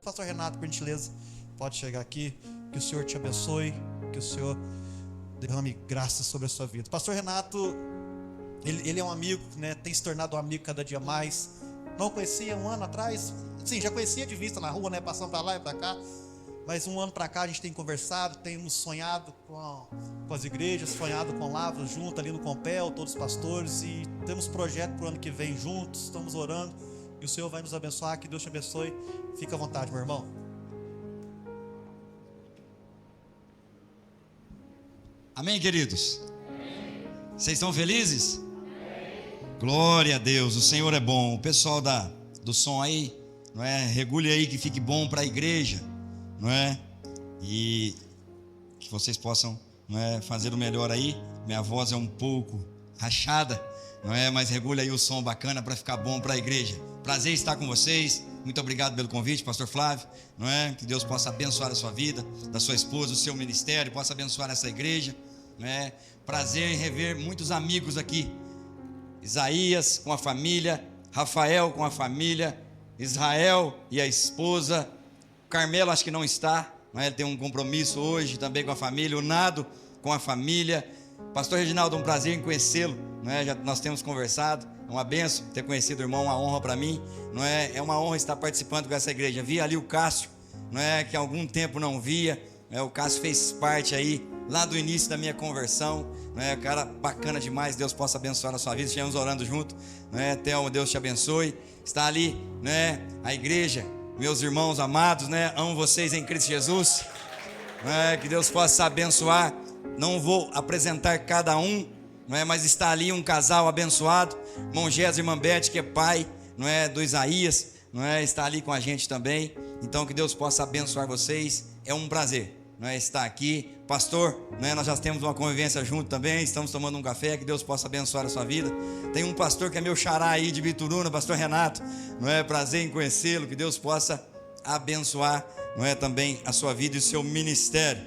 Pastor Renato, por gentileza, pode chegar aqui. Que o Senhor te abençoe, que o Senhor derrame graça sobre a sua vida. Pastor Renato, ele é um amigo, né? Tem se tornado um amigo cada dia mais. Não conhecia um ano atrás, sim, já conhecia de vista na rua, né? Passando para lá e para cá. Mas um ano para cá a gente tem conversado, temos sonhado com as igrejas, sonhado com Lavras junto ali no Compel, todos os pastores, e temos projeto para o ano que vem juntos, estamos orando, e o Senhor vai nos abençoar. Que Deus te abençoe. Fica à vontade, meu irmão. Amém, queridos? Vocês estão felizes? Glória a Deus, o Senhor é bom. O pessoal do som aí, não é? Regule aí que fique bom para a igreja, não é? E que vocês possam, não é, fazer o melhor aí. Minha voz é um pouco rachada, não é? Mas regule aí o som bacana para ficar bom para a igreja. Prazer estar com vocês. Muito obrigado pelo convite, pastor Flávio, não é? Que Deus possa abençoar a sua vida, da sua esposa, o seu ministério, possa abençoar essa igreja, não é? Prazer em rever muitos amigos aqui. Isaías com a família, Rafael com a família, Israel e a esposa, Carmelo acho que não está, não é? Ele tem um compromisso hoje também com a família, o Nado com a família. Pastor Reginaldo, um prazer em conhecê-lo, não é? Nós temos conversado, é uma bênção ter conhecido o irmão, uma honra para mim, não é? É uma honra estar participando com essa igreja. Vi ali o Cássio, não é? Que há algum tempo não via, o Cássio fez parte aí lá do início da minha conversão, não é? Cara bacana demais. Deus possa abençoar a sua vida. Estivemos orando junto, não é? Thelma, Deus te abençoe. Está ali, né? A igreja, meus irmãos amados, né? Amo vocês em Cristo Jesus, não é? Que Deus possa abençoar. Não vou apresentar cada um, não é? Mas está ali um casal abençoado, irmão Gés e irmã Bete, que é pai, não é? Do Isaías, não é? Está ali com a gente também. Então que Deus possa abençoar vocês. É um prazer, não é? Estar aqui. Pastor, né, nós já temos uma convivência junto também, estamos tomando um café, que Deus possa abençoar a sua vida. Tem um pastor que é meu xará aí de Bituruna, pastor Renato, não é? Prazer em conhecê-lo, que Deus possa abençoar, não é? Também a sua vida e o seu ministério.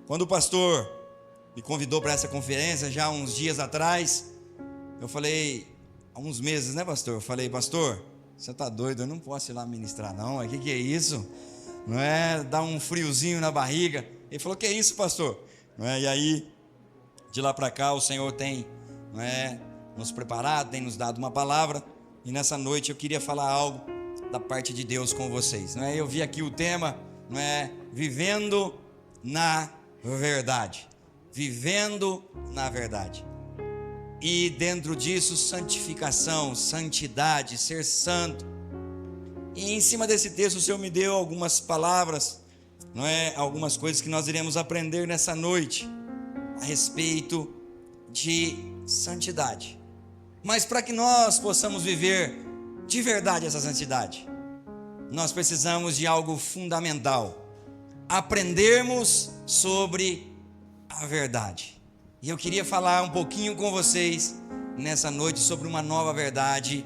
Quando o pastor me convidou para essa conferência, já há uns dias atrás, eu falei, há uns meses, né, pastor? Eu falei, pastor, você está doido, eu não posso ir lá ministrar não, o que é isso? Não é? Dá um friozinho na barriga. Ele falou, que é isso, pastor? Não é? E aí, de lá para cá, o Senhor tem, não é, nos preparado, tem nos dado uma palavra. E nessa noite eu queria falar algo da parte de Deus com vocês, não é? Eu vi aqui o tema, não é? Vivendo na verdade. Vivendo na verdade. E dentro disso, santificação, santidade, ser santo. E em cima desse texto o Senhor me deu algumas palavras, não é? Algumas coisas que nós iremos aprender nessa noite a respeito de santidade. Mas para que nós possamos viver de verdade essa santidade, nós precisamos de algo fundamental: aprendermos sobre a verdade. E eu queria falar um pouquinho com vocês nessa noite sobre uma nova verdade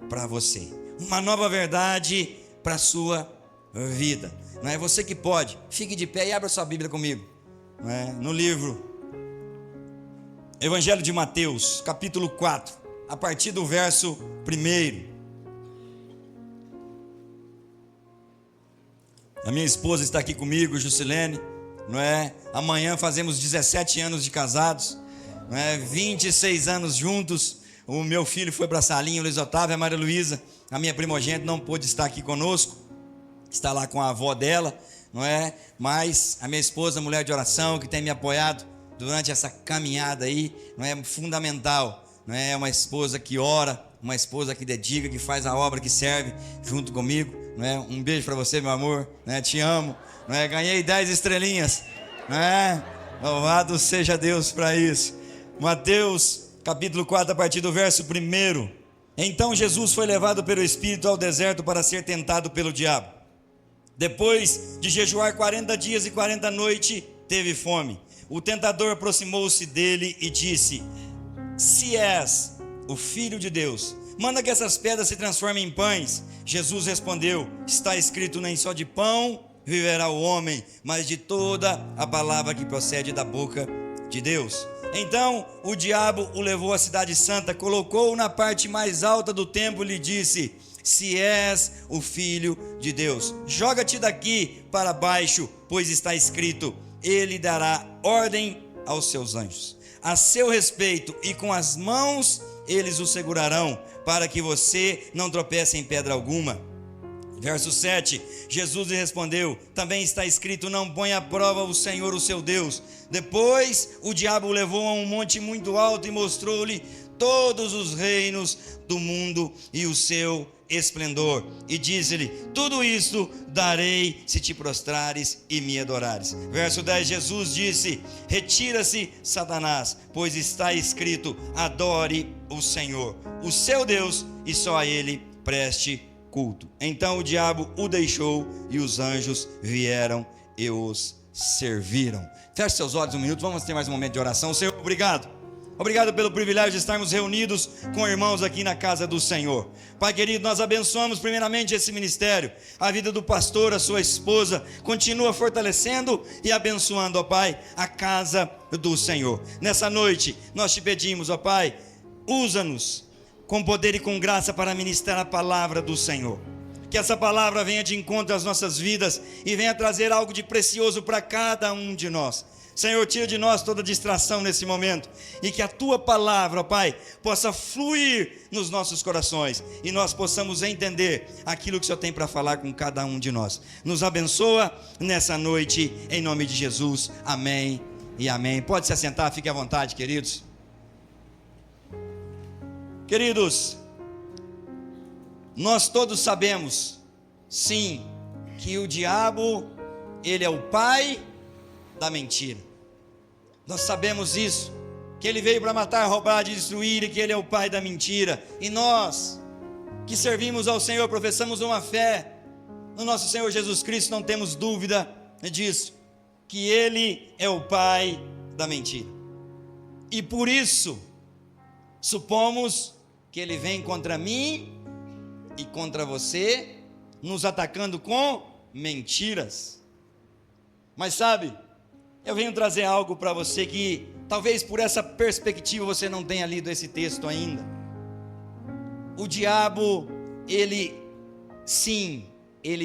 para você, uma nova verdade para a sua vida. Não é? Você que pode, fique de pé e abra sua Bíblia comigo, não é? No livro Evangelho de Mateus, capítulo 4, a partir do verso 1. A minha esposa está aqui comigo, Juscelene, não é? Amanhã fazemos 17 anos de casados, não é? 26 anos juntos. O meu filho foi para a salinha, o Luiz Otávio, a Maria Luísa, a minha primogênita, não pôde estar aqui conosco, está lá com a avó dela, não é? Mas a minha esposa, mulher de oração, que tem me apoiado durante essa caminhada aí, não é? Fundamental, não é? Uma esposa que ora, uma esposa que dedica, que faz a obra, que serve junto comigo, não é? Um beijo para você, meu amor, não é? Te amo, não é? Ganhei 10 estrelinhas, não é? Louvado seja Deus para isso. Mateus capítulo 4, a partir do verso 1. Então Jesus foi levado pelo Espírito ao deserto para ser tentado pelo diabo. Depois de jejuar 40 dias e 40 noites, teve fome. O tentador aproximou-se dele e disse: se és o Filho de Deus, manda que essas pedras se transformem em pães. Jesus respondeu: está escrito, nem só de pão viverá o homem, mas de toda a palavra que procede da boca de Deus. Então o diabo o levou à cidade santa, colocou-o na parte mais alta do templo e lhe disse: se és o filho de Deus, joga-te daqui para baixo, pois está escrito: ele dará ordem aos seus anjos a seu respeito, e com as mãos eles o segurarão, para que você não tropece em pedra alguma. Verso 7, Jesus lhe respondeu: também está escrito: não ponha à prova o Senhor, o seu Deus. Depois o diabo o levou a um monte muito alto e mostrou-lhe todos os reinos do mundo e o seu esplendor, e disse-lhe: tudo isto darei se te prostrares e me adorares. Verso 10, Jesus disse: retira-se, Satanás, pois está escrito: adore o Senhor, o seu Deus, e só a ele preste culto. Então o diabo o deixou e os anjos vieram e os serviram. Feche seus olhos um minuto, vamos ter mais um momento de oração. Senhor, obrigado pelo privilégio de estarmos reunidos com irmãos aqui na casa do Senhor. Pai querido, nós abençoamos primeiramente esse ministério, a vida do pastor, a sua esposa. Continua fortalecendo e abençoando, ó Pai, a casa do Senhor. Nessa noite nós te pedimos, ó Pai, usa-nos com poder e com graça para ministrar a palavra do Senhor. Que essa palavra venha de encontro às nossas vidas e venha trazer algo de precioso para cada um de nós. Senhor, tira de nós toda distração nesse momento, e que a tua palavra, ó Pai, possa fluir nos nossos corações, e nós possamos entender aquilo que o Senhor tem para falar com cada um de nós. Nos abençoa nessa noite, em nome de Jesus, amém e amém. Pode se assentar, fique à vontade, queridos. Queridos, nós todos sabemos, sim, que o diabo, ele é o pai da mentira. Nós sabemos isso, que ele veio para matar, roubar, destruir, e que ele é o pai da mentira. E nós, que servimos ao Senhor, professamos uma fé no nosso Senhor Jesus Cristo, não temos dúvida disso, que ele é o pai da mentira. E por isso, supomos que ele vem contra mim e contra você, nos atacando com mentiras. Mas sabe, eu venho trazer algo para você que talvez por essa perspectiva você não tenha lido esse texto ainda. O diabo, ele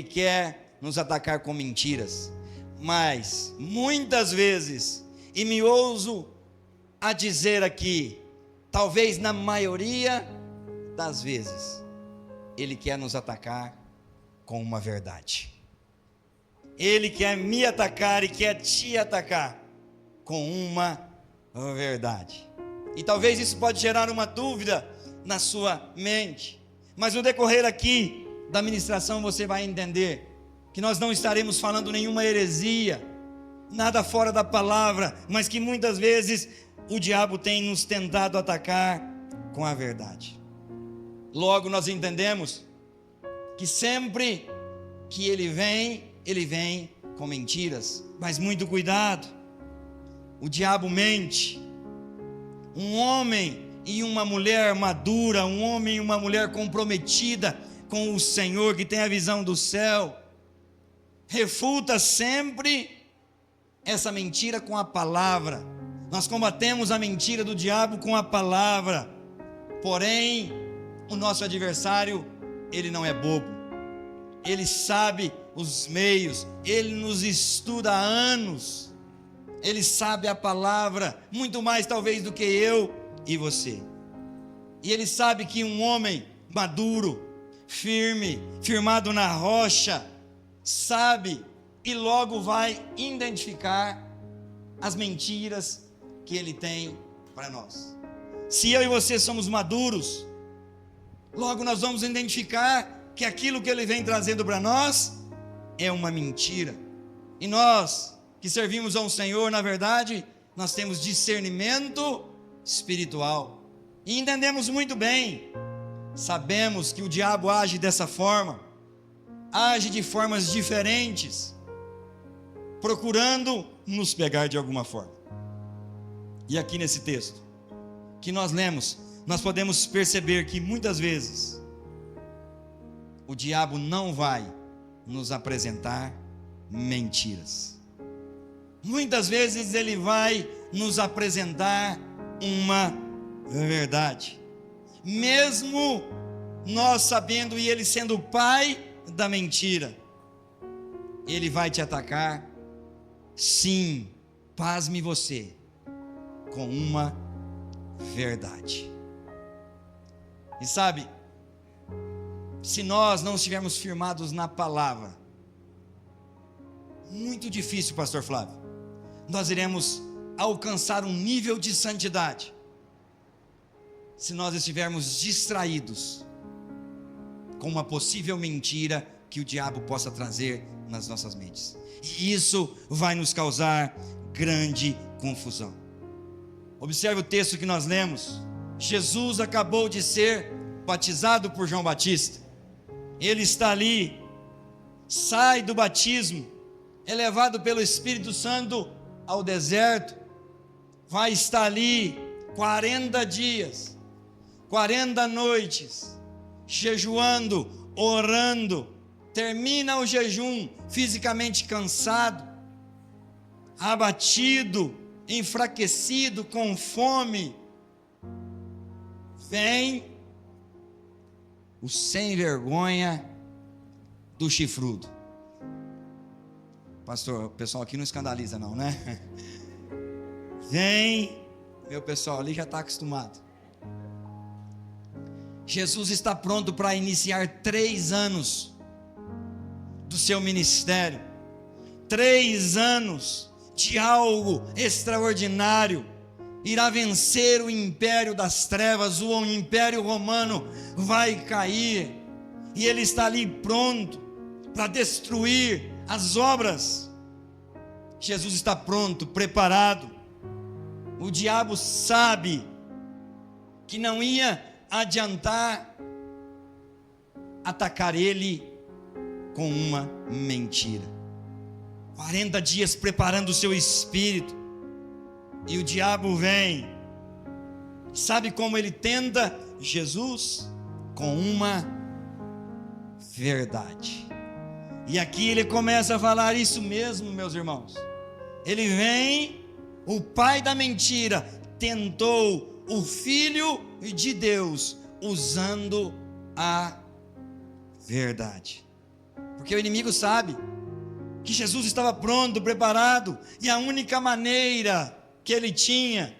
quer nos atacar com mentiras, mas muitas vezes, e me ouso a dizer aqui, talvez na maioria das vezes, ele quer nos atacar com uma verdade. Ele quer me atacar e quer te atacar com uma verdade. E talvez isso pode gerar uma dúvida na sua mente, mas no decorrer aqui da ministração você vai entender que nós não estaremos falando nenhuma heresia, nada fora da palavra, mas que muitas vezes o diabo tem nos tentado atacar com a verdade. Logo nós entendemos que sempre que ele vem com mentiras, mas muito cuidado, o diabo mente. Um homem e uma mulher madura, um homem e uma mulher comprometida com o Senhor, que tem a visão do céu, refuta sempre essa mentira com a palavra. Nós combatemos a mentira do diabo com a palavra. Porém, o nosso adversário, ele não é bobo, ele sabe os meios, ele nos estuda há anos, ele sabe a palavra, muito mais talvez do que eu e você, e ele sabe que um homem maduro, firmado na rocha, sabe e logo vai identificar as mentiras que ele tem para nós. Se eu e você somos maduros, logo nós vamos identificar que aquilo que ele vem trazendo para nós é uma mentira. E nós que servimos ao Senhor, na verdade, nós temos discernimento espiritual e entendemos muito bem, sabemos que o diabo age dessa forma, age de formas diferentes, procurando nos pegar de alguma forma. E aqui nesse texto que nós lemos, nós podemos perceber que muitas vezes o diabo não vai nos apresentar mentiras. muitas vezes ele vai nos apresentar uma verdade, mesmo nós sabendo e ele sendo o pai da mentira, ele vai te atacar, sim, pasme você, com uma verdade. E sabe, se nós não estivermos firmados na palavra, muito difícil, pastor Flávio, nós iremos alcançar um nível de santidade, se nós estivermos distraídos com uma possível mentira que o diabo possa trazer nas nossas mentes, e isso vai nos causar grande confusão. Observe o texto que nós lemos. Jesus acabou de ser batizado por João Batista, ele está ali, sai do batismo, é levado pelo Espírito Santo ao deserto, vai estar ali 40 dias, 40 noites, jejuando, orando, termina o jejum fisicamente cansado, abatido, enfraquecido, com fome. Vem o sem vergonha do chifrudo. Pastor, o pessoal aqui não escandaliza não, né? Vem, meu pessoal ali já está acostumado. Jesus está pronto para iniciar 3 anos do seu ministério, 3 anos de algo extraordinário. Irá vencer o império das trevas, o império romano vai cair, e ele está ali pronto para destruir as obras. Jesus está pronto, preparado. O diabo sabe que não ia adiantar atacar ele com uma mentira. 40 dias preparando o seu espírito, e o diabo vem. Sabe como ele tenta Jesus? Com uma verdade. E aqui ele começa a falar isso mesmo, meus irmãos. Ele vem, o pai da mentira tentou o Filho de Deus usando a verdade, porque o inimigo sabe que Jesus estava pronto, preparado, e a única maneira que ele tinha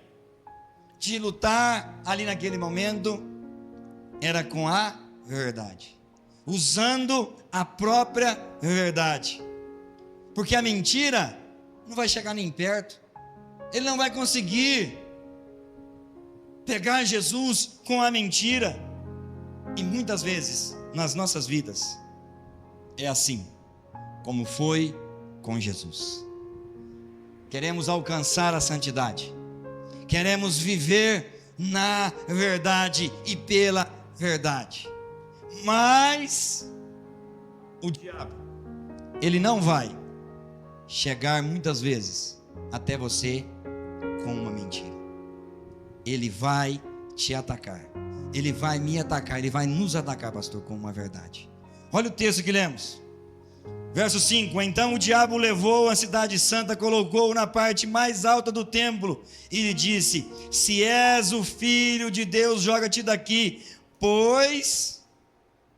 de lutar ali naquele momento era com a verdade, usando a própria verdade, porque a mentira não vai chegar nem perto, ele não vai conseguir pegar Jesus com a mentira. E muitas vezes nas nossas vidas é assim como foi com Jesus. Queremos alcançar a santidade, queremos viver na verdade e pela verdade, mas o diabo, ele não vai chegar muitas vezes até você com uma mentira. Ele vai te atacar, ele vai me atacar, ele vai nos atacar, pastor, com uma verdade. Olha o texto que lemos, verso 5: Então o diabo levou a cidade santa, colocou-o na parte mais alta do templo e lhe disse: Se és o filho de Deus, joga-te daqui, pois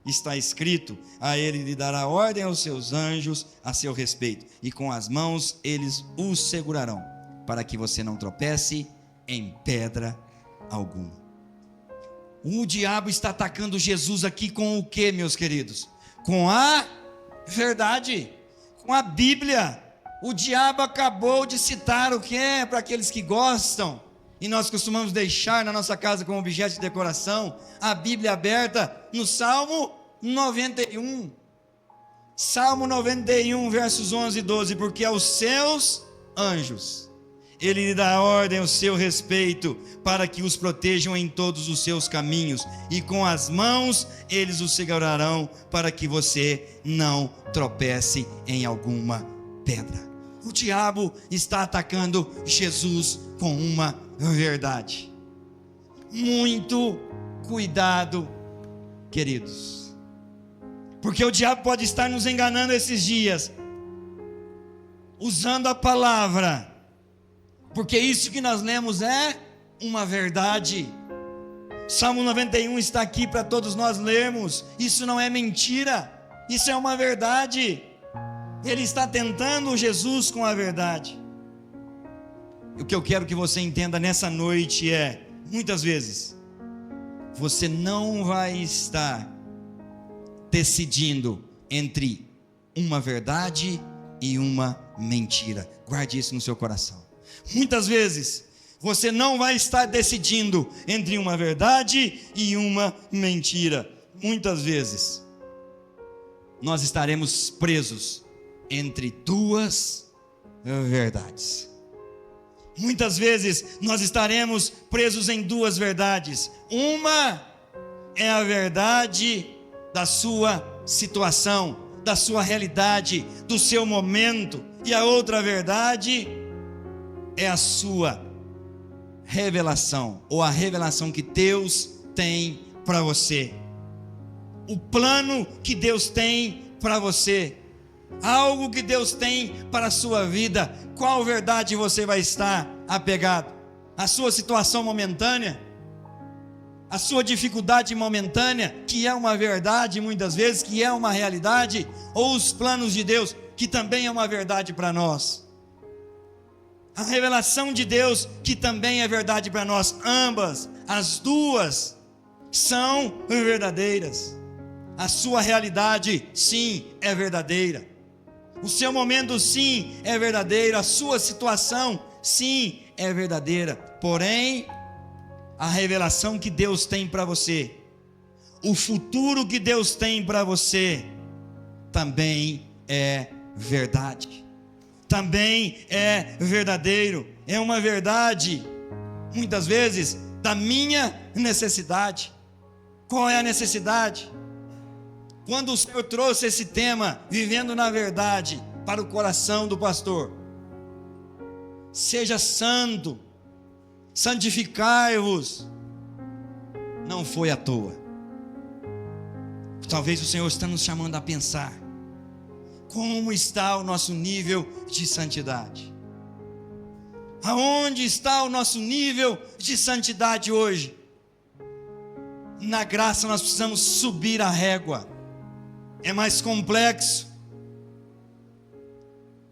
está escrito: a ele lhe dará ordem aos seus anjos a seu respeito, e com as mãos eles o segurarão, para que você não tropece em pedra alguma. O diabo está atacando Jesus aqui com o que, meus queridos? Com a verdade, com a Bíblia. O diabo acabou de citar o que é, para aqueles que gostam, e nós costumamos deixar na nossa casa como objeto de decoração, a Bíblia aberta no Salmo 91. Salmo 91, versos 11 e 12: Porque aos seus anjos ele lhe dá ordem ao seu respeito, para que os protejam em todos os seus caminhos, e com as mãos eles os segurarão, para que você não tropece em alguma pedra. O diabo está atacando Jesus com uma verdade. Muito cuidado, queridos, porque o diabo pode estar nos enganando esses dias, usando a palavra, porque isso que nós lemos é uma verdade. Salmo 91 está aqui para todos nós lermos. Isso não é mentira, isso é uma verdade. Ele está tentando Jesus com a verdade. O que eu quero que você entenda nessa noite é: muitas vezes você não vai estar decidindo entre uma verdade e uma mentira. Guarde isso no seu coração. Muitas vezes você não vai estar decidindo entre uma verdade e uma mentira. Muitas vezes nós estaremos presos entre duas verdades. Muitas vezes nós estaremos presos em duas verdades. Uma é a verdade da sua situação, da sua realidade, do seu momento, e a outra verdade é a sua revelação, ou a revelação que Deus tem para você, o plano que Deus tem para você, algo que Deus tem para a sua vida. Qual verdade você vai estar apegado? A sua situação momentânea, a sua dificuldade momentânea, que é uma verdade muitas vezes, que é uma realidade, ou os planos de Deus, que também é uma verdade para nós, a revelação de Deus, que também é verdade para nós. Ambas, as duas, são verdadeiras. A sua realidade, sim, é verdadeira. O seu momento, sim, é verdadeiro. A sua situação, sim, é verdadeira. Porém, a revelação que Deus tem para você, o futuro que Deus tem para você, também é verdade. Também é verdadeiro. É uma verdade, muitas vezes, da minha necessidade. Qual é a necessidade? Quando o Senhor trouxe esse tema, vivendo na verdade, para o coração do pastor: seja santo, santificai-vos, não foi à toa. Talvez o Senhor está nos chamando a pensar: como está o nosso nível de santidade? Aonde está o nosso nível de santidade hoje? Na graça nós precisamos subir a régua. É mais complexo.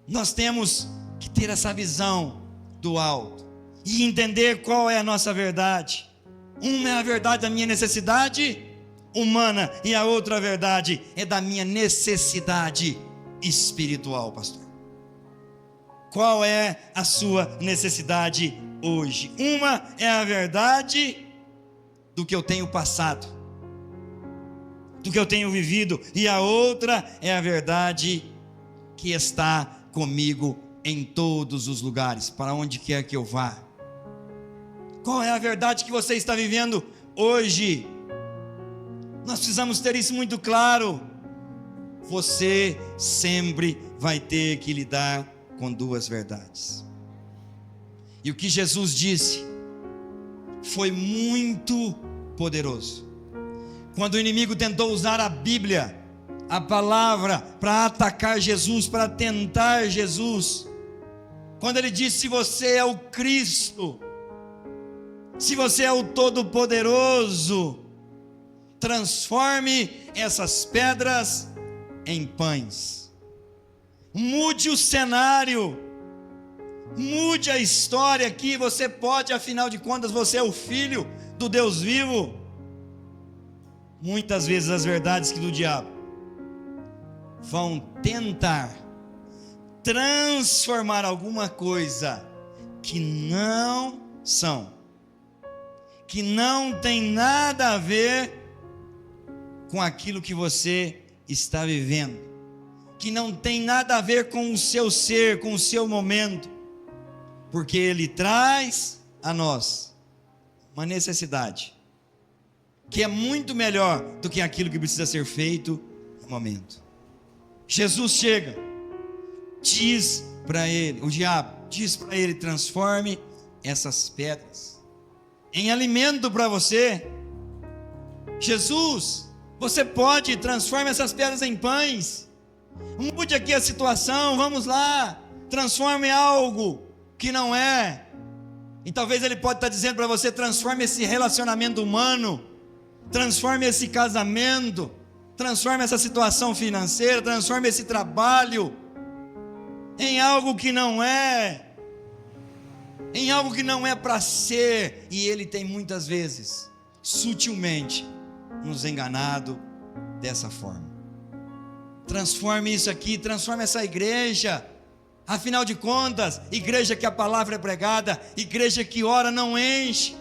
Nós temos que ter essa visão do alto e entender qual é a nossa verdade. Uma é a verdade da minha necessidade humana, e a outra verdade é da minha necessidade espiritual, pastor. Qual é a sua necessidade hoje? Uma é a verdade do que eu tenho passado, do que eu tenho vivido, e a outra é a verdade que está comigo em todos os lugares, para onde quer que eu vá. Qual é a verdade que você está vivendo hoje? Nós precisamos ter isso muito claro. Você sempre vai ter que lidar com duas verdades. E o que Jesus disse foi muito poderoso. Quando o inimigo tentou usar a Bíblia, a palavra, para atacar Jesus, para tentar Jesus, quando ele disse: se você é o Cristo, se você é o Todo-Poderoso, transforme essas pedras em pães. Mude o cenário, mude a história aqui. Você pode, afinal de contas, você é o filho do Deus vivo. Muitas vezes as verdades que do diabo vão tentar transformar alguma coisa que não são, que não tem nada a ver com aquilo que você está vivendo, que não tem nada a ver com o seu ser, com o seu momento, porque ele traz a nós uma necessidade que é muito melhor do que aquilo que precisa ser feito no momento. Jesus chega, diz para ele, o diabo diz para ele: transforme essas pedras em alimento para você. Jesus, você pode, transforme essas pedras em pães. Mude aqui a situação, vamos lá. transforme algo que não é. E talvez Ele pode estar dizendo para você: transforme esse relacionamento humano, transforme esse casamento, transforme essa situação financeira, transforme esse trabalho em algo que não é, em algo que não é para ser. E Ele tem muitas vezes, sutilmente, nos enganado dessa forma. Transforme isso aqui, transforme essa igreja. Afinal de contas, igreja que a palavra é pregada, igreja que ora não enche,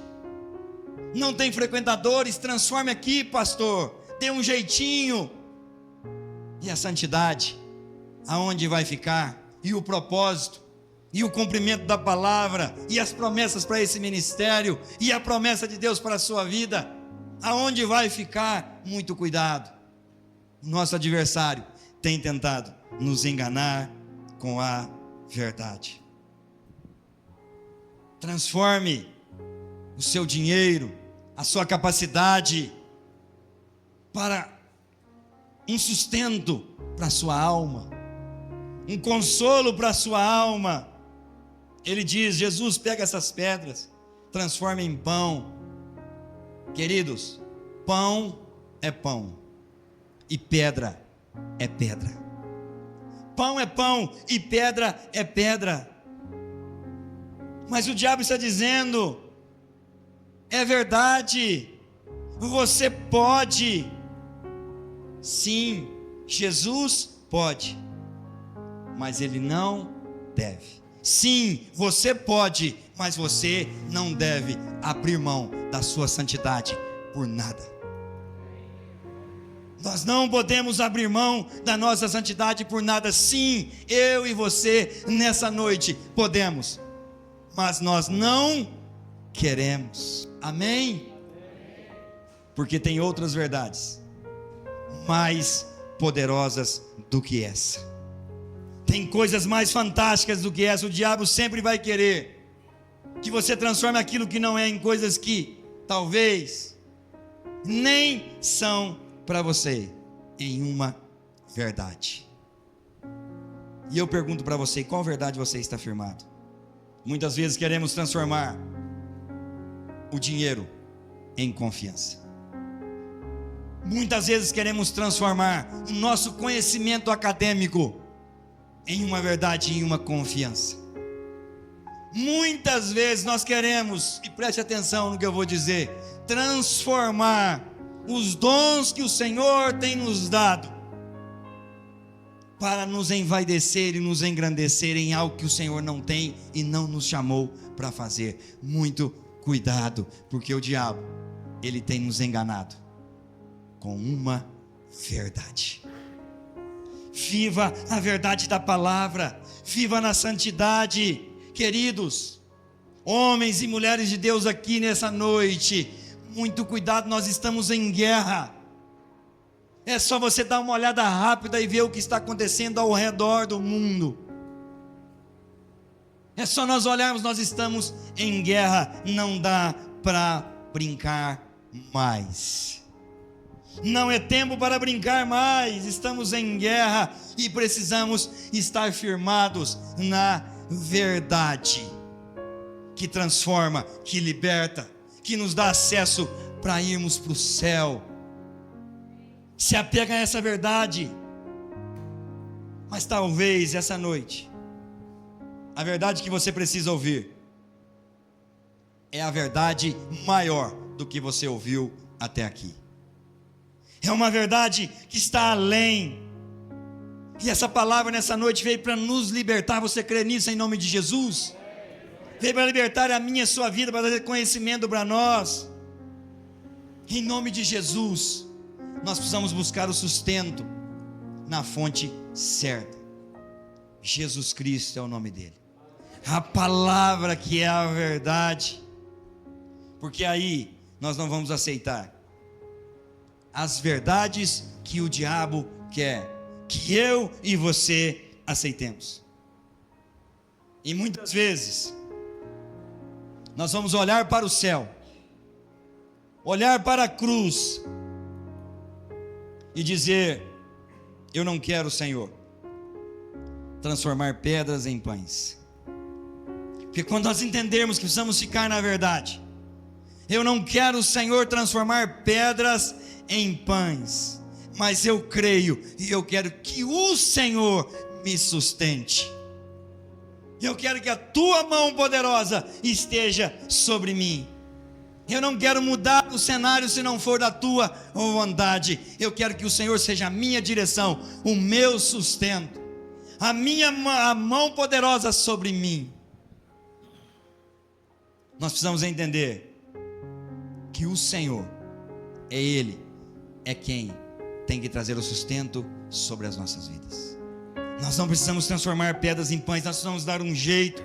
não tem frequentadores. Transforme aqui, pastor, dê um jeitinho. E a santidade, aonde vai ficar? E o propósito, e o cumprimento da palavra, e as promessas para esse ministério, e a promessa de Deus para a sua vida, aonde vai ficar? Muito cuidado. Nosso adversário tem tentado nos enganar com a verdade. Transforme o seu dinheiro, a sua capacidade, para um sustento para a sua alma, um consolo para a sua alma. Ele diz, Jesus, pega essas pedras, transforma em pão. Queridos, pão é pão e pedra é pedra. Pão é pão e pedra é pedra. Mas o diabo está dizendo: é verdade, você pode. Sim, Jesus pode, mas Ele não deve. Sim, você pode, mas você não deve abrir mão da sua santidade por nada. Nós não podemos abrir mão da nossa santidade por nada. Sim, eu e você nessa noite podemos, mas nós não queremos. Amém? Porque tem outras verdades mais poderosas do que essa. Tem coisas mais fantásticas do que essa. O diabo sempre vai querer que você transforme aquilo que não é em coisas que talvez nem são para você em uma verdade. E eu pergunto para você, qual verdade você está firmado? Muitas vezes queremos transformar o dinheiro em confiança. Muitas vezes queremos transformar o nosso conhecimento acadêmico em uma verdade, em uma confiança. Muitas vezes nós queremos, e preste atenção no que eu vou dizer, transformar os dons que o Senhor tem nos dado para nos envaidecer e nos engrandecer em algo que o Senhor não tem e não nos chamou para fazer. Muito cuidado, porque o diabo, ele tem nos enganado com uma verdade. Viva a verdade da palavra, viva na santidade. Queridos, homens e mulheres de Deus aqui nessa noite, muito cuidado, nós estamos em guerra. É só você dar uma olhada rápida e ver o que está acontecendo ao redor do mundo. É só nós olharmos, nós estamos em guerra, não dá para brincar mais. Não é tempo para brincar mais, estamos em guerra e precisamos estar firmados na verdade, que transforma, que liberta, que nos dá acesso para irmos para o céu. Se apega a essa verdade. Mas talvez essa noite, a verdade que você precisa ouvir é a verdade maior do que você ouviu até aqui. É uma verdade que está além. E essa palavra nessa noite veio para nos libertar. Você crê nisso em nome de Jesus? Veio para libertar a minha e a sua vida, para trazer conhecimento para nós. Em nome de Jesus, nós precisamos buscar o sustento na fonte certa. Jesus Cristo é o nome dele. A palavra que é a verdade. Porque aí nós não vamos aceitar as verdades que o diabo quer que eu e você aceitemos. E muitas vezes nós vamos olhar para o céu, olhar para a cruz e dizer: eu não quero, Senhor, transformar pedras em pães. Porque quando nós entendermos que precisamos ficar na verdade, eu não quero, Senhor, transformar pedras em pães, mas eu creio e eu quero que o Senhor me sustente. Eu quero que a tua mão poderosa esteja sobre mim. Eu não quero mudar o cenário se não for da tua vontade. Eu quero que o Senhor seja a minha direção, o meu sustento, a mão poderosa sobre mim. Nós precisamos entender que o Senhor Ele é quem tem que trazer o sustento sobre as nossas vidas. Nós não precisamos transformar pedras em pães, nós precisamos dar um jeito.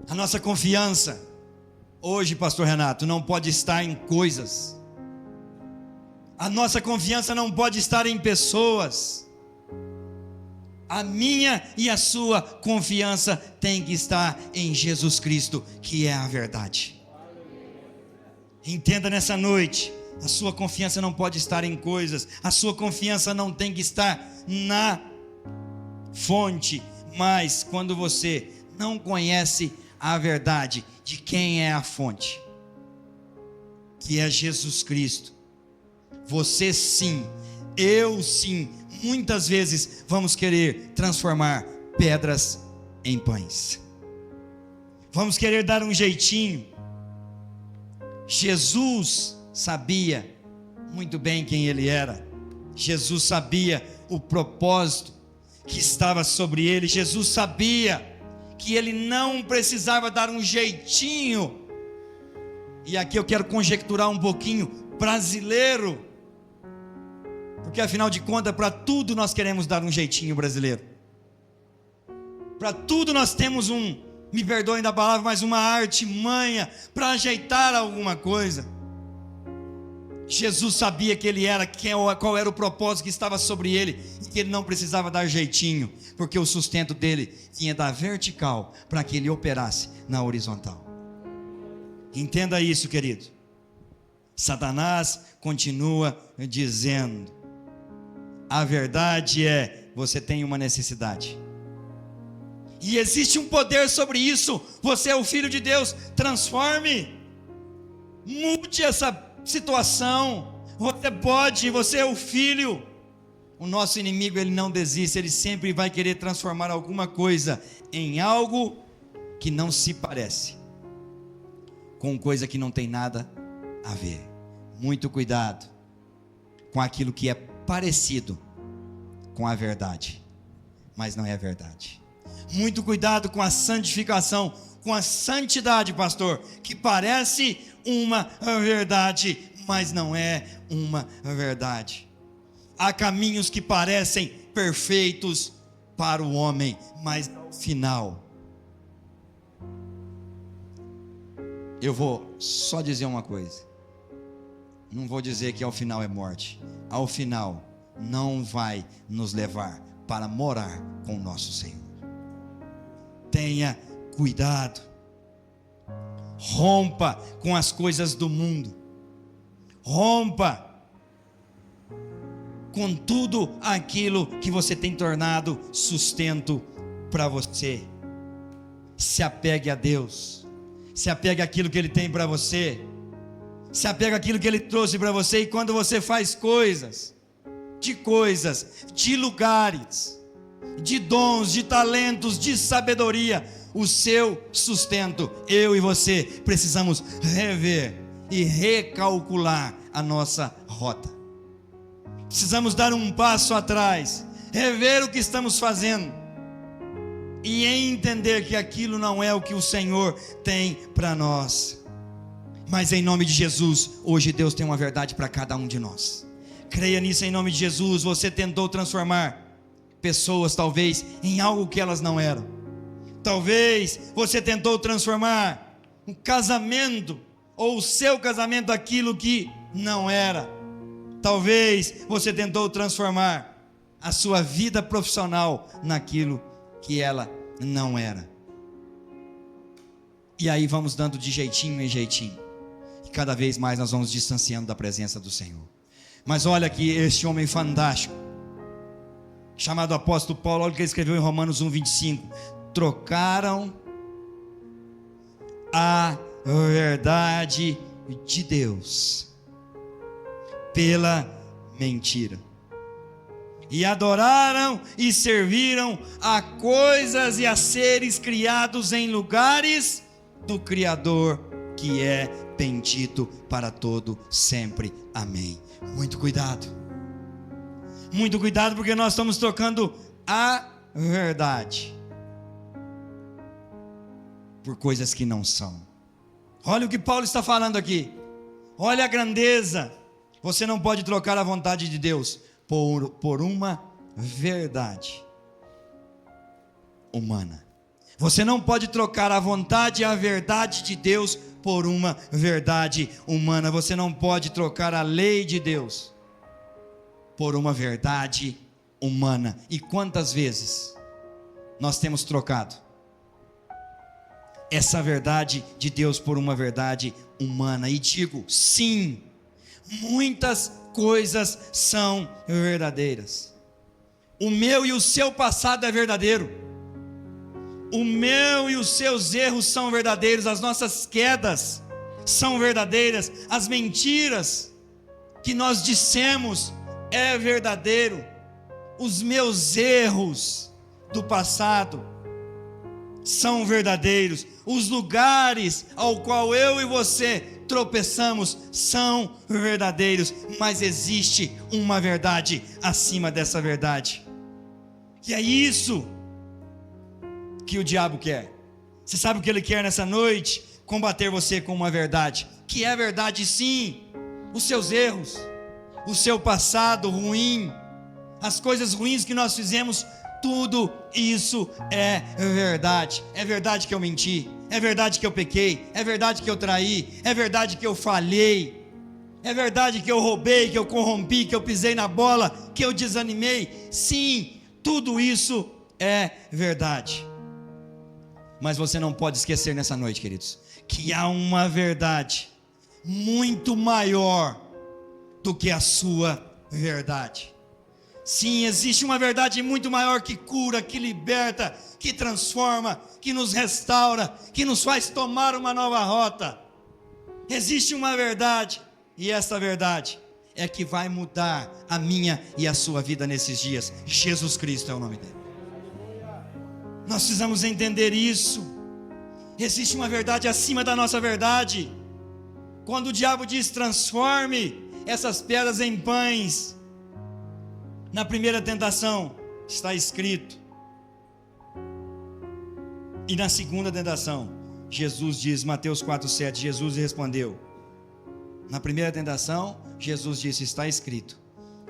A nossa confiança hoje, pastor Renato, não pode estar em coisas. A nossa confiança não pode estar em pessoas. A minha e a sua confiança tem que estar em Jesus Cristo, que é a verdade. Entenda nessa noite, a sua confiança não pode estar em coisas, a sua confiança não tem que estar na fonte, mas quando você não conhece a verdade de quem é a fonte, que é Jesus Cristo, você sim, eu sim, muitas vezes vamos querer transformar pedras em pães, vamos querer dar um jeitinho. Jesus sabia muito bem quem ele era, Jesus sabia o propósito que estava sobre ele, Jesus sabia que ele não precisava dar um jeitinho, e aqui eu quero conjecturar um pouquinho, brasileiro, porque afinal de contas, para tudo nós queremos dar um jeitinho brasileiro, para tudo nós temos me perdoem da palavra, mas uma artimanha para ajeitar alguma coisa. Jesus sabia que ele era, qual era o propósito que estava sobre ele, e que ele não precisava dar jeitinho, porque o sustento dele vinha da vertical, para que ele operasse na horizontal. Entenda isso, querido. Satanás continua dizendo, a verdade é, você tem uma necessidade, e existe um poder sobre isso, você é o Filho de Deus, transforme, mude essa situação, você pode, você é o Filho. O nosso inimigo, ele não desiste, ele sempre vai querer transformar alguma coisa em algo que não se parece, com coisa que não tem nada a ver. Muito cuidado com aquilo que é parecido com a verdade, mas não é a verdade. Muito cuidado com a santificação, com a santidade, pastor, que parece uma verdade, mas não é uma verdade. Há caminhos que parecem perfeitos para o homem, mas no final, eu vou só dizer uma coisa, não vou dizer que ao final é morte, ao final não vai nos levar para morar com o nosso Senhor. Tenha cuidado, rompa com as coisas do mundo, rompa com tudo aquilo que você tem tornado sustento para você. Se apegue a Deus, se apegue àquilo que Ele tem para você, se apegue àquilo que Ele trouxe para você. E quando você faz coisas, de lugares, de dons, de talentos, de sabedoria, o seu sustento, eu e você precisamos rever e recalcular a nossa rota. Precisamos dar um passo atrás, rever o que estamos fazendo e entender que aquilo não é o que o Senhor tem para nós. Mas em nome de Jesus, hoje Deus tem uma verdade para cada um de nós. Creia nisso em nome de Jesus. Você tentou transformar pessoas talvez em algo que elas não eram. Talvez você tentou transformar um casamento ou o seu casamento aquilo que não era. Talvez você tentou transformar a sua vida profissional naquilo que ela não era. E aí vamos dando de jeitinho em jeitinho, e cada vez mais nós vamos distanciando da presença do Senhor. Mas olha aqui este homem fantástico, chamado apóstolo Paulo, olha o que ele escreveu em Romanos 1:25. Trocaram a verdade de Deus pela mentira, e adoraram e serviram a coisas e a seres criados em lugares do Criador, que é bendito para todo sempre. Amém. Muito cuidado, porque nós estamos trocando a verdade por coisas que não são. Olha o que Paulo está falando aqui, olha a grandeza. Você não pode trocar a vontade de Deus por uma verdade humana. Você não pode trocar a vontade e a verdade de Deus por uma verdade humana. Você não pode trocar a lei de Deus por uma verdade humana. E quantas vezes nós temos trocado essa verdade de Deus por uma verdade humana? E digo, sim, muitas coisas são verdadeiras. O meu e o seu passado é verdadeiro. O meu e os seus erros são verdadeiros. As nossas quedas são verdadeiras. As mentiras que nós dissemos é verdadeiro. Os meus erros do passado são verdadeiros. Os lugares ao qual eu e você tropeçamos são verdadeiros, mas existe uma verdade acima dessa verdade, e é isso que o diabo quer. Você sabe o que ele quer nessa noite? Combater você com uma verdade, que é verdade sim. Os seus erros, o seu passado ruim, as coisas ruins que nós fizemos, tudo isso é verdade. É verdade que eu menti, é verdade que eu pequei, é verdade que eu traí, é verdade que eu falhei, é verdade que eu roubei, que eu corrompi, que eu pisei na bola, que eu desanimei. Sim, tudo isso é verdade. Mas você não pode esquecer nessa noite, queridos, que há uma verdade muito maior do que a sua verdade. Sim, existe uma verdade muito maior que cura, que liberta, que transforma, que nos restaura, que nos faz tomar uma nova rota. Existe uma verdade, e essa verdade é que vai mudar a minha e a sua vida nesses dias. Jesus Cristo é o nome dele. Nós precisamos entender isso. Existe uma verdade acima da nossa verdade. Quando o diabo diz transforme essas pedras em pães, na primeira tentação está escrito, e na segunda tentação Jesus diz, Mateus 4,7, Jesus respondeu. Na primeira tentação Jesus disse, está escrito,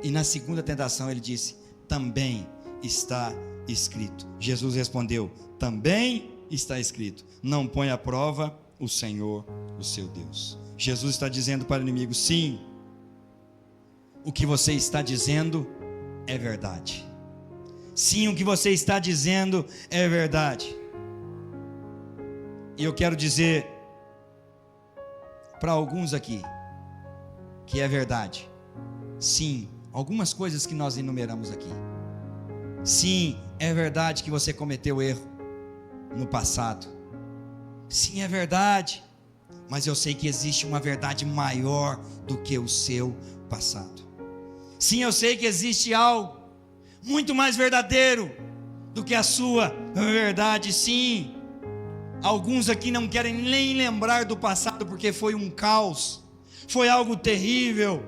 e na segunda tentação ele disse, também está escrito. Jesus respondeu, também está escrito, não põe à prova o Senhor, o seu Deus. Jesus está dizendo para o inimigo, sim, o que você está dizendo é verdade. Sim, o que você está dizendo é verdade. E eu quero dizer para alguns aqui que é verdade. Sim, algumas coisas que nós enumeramos aqui. Sim, é verdade que você cometeu erro no passado. Sim, é verdade. Mas eu sei que existe uma verdade maior do que o seu passado. Sim, eu sei que existe algo muito mais verdadeiro do que a sua verdade. Sim, alguns aqui não querem nem lembrar do passado porque foi um caos, foi algo terrível.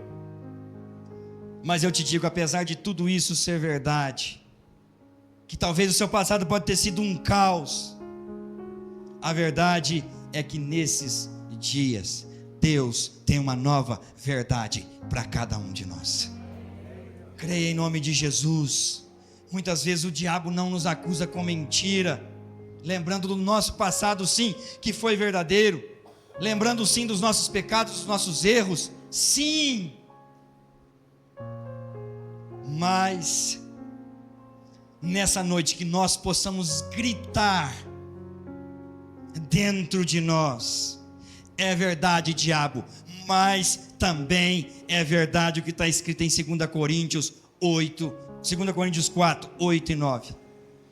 Mas eu te digo, apesar de tudo isso ser verdade, que talvez o seu passado pode ter sido um caos, a verdade é que nesses dias Deus tem uma nova verdade para cada um de nós. Creia em nome de Jesus. Muitas vezes o diabo não nos acusa com mentira, lembrando do nosso passado sim, que foi verdadeiro, lembrando sim dos nossos pecados, dos nossos erros, sim, mas nessa noite que nós possamos gritar dentro de nós, é verdade, diabo, mas também é verdade o que está escrito em 2 Coríntios 8, 2 Coríntios 4, 8 e 9.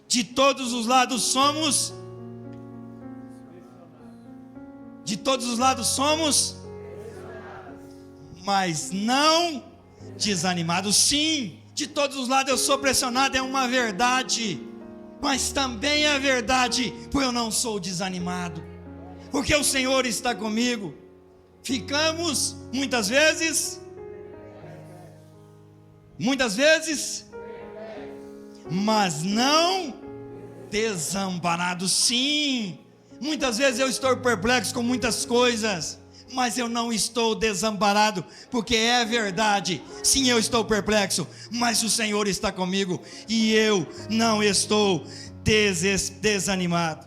De todos os lados somos. De todos os lados somos. Mas não desanimados. Sim, de todos os lados eu sou pressionado, é uma verdade. Mas também é verdade, porque eu não sou desanimado, porque o Senhor está comigo. Ficamos muitas vezes, mas não desamparados. Sim, muitas vezes eu estou perplexo com muitas coisas, mas eu não estou desamparado, porque é verdade. Sim, eu estou perplexo, mas o Senhor está comigo e eu não estou desanimado.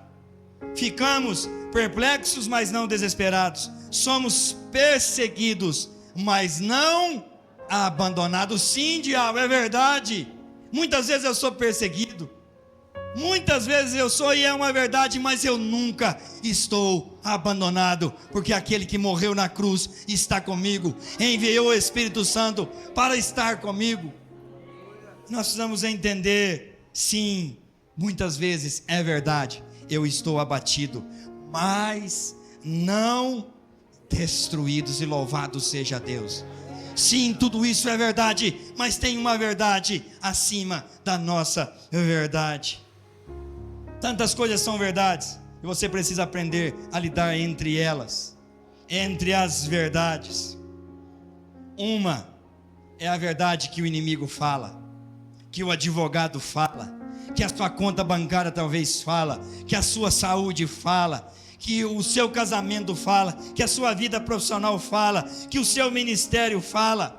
Ficamos perplexos, mas não desesperados. Somos perseguidos, mas não abandonados. Sim, diabo, é verdade. Muitas vezes eu sou perseguido, muitas vezes eu sou, e é uma verdade, mas eu nunca estou abandonado, porque aquele que morreu na cruz está comigo, enviou o Espírito Santo para estar comigo. Nós precisamos entender, sim, muitas vezes é verdade, eu estou abatido, mas não destruídos, e louvado seja Deus. Sim, tudo isso é verdade, mas tem uma verdade acima da nossa verdade. Tantas coisas são verdades, e você precisa aprender a lidar entre elas, entre as verdades. Uma é a verdade que o inimigo fala, que o advogado fala, que a sua conta bancária talvez fala, que a sua saúde fala, que o seu casamento fala, que a sua vida profissional fala, que o seu ministério fala.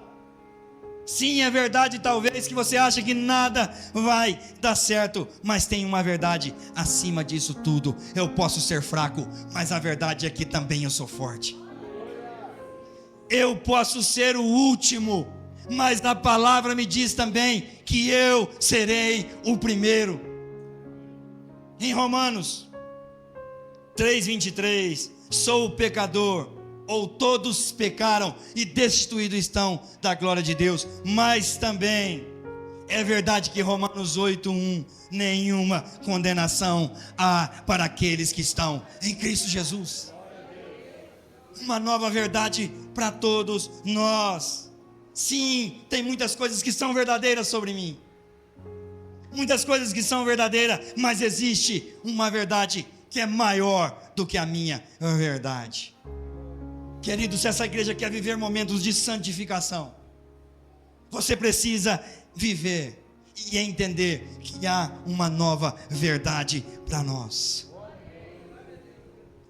Sim, é verdade, talvez que você acha que nada vai dar certo, mas tem uma verdade acima disso tudo. Eu posso ser fraco, mas a verdade é que também eu sou forte. Eu posso ser o último, mas a palavra me diz também que eu serei o primeiro. Em Romanos 3:23, sou o pecador, ou todos pecaram e destituídos estão da glória de Deus. Mas também é verdade que Romanos 8:1, nenhuma condenação há para aqueles que estão em Cristo Jesus. Uma nova verdade para todos nós. Sim, tem muitas coisas que são verdadeiras sobre mim, muitas coisas que são verdadeiras, mas existe uma verdade que é maior do que a minha verdade. Querido, se essa igreja quer viver momentos de santificação, você precisa viver e entender que há uma nova verdade para nós.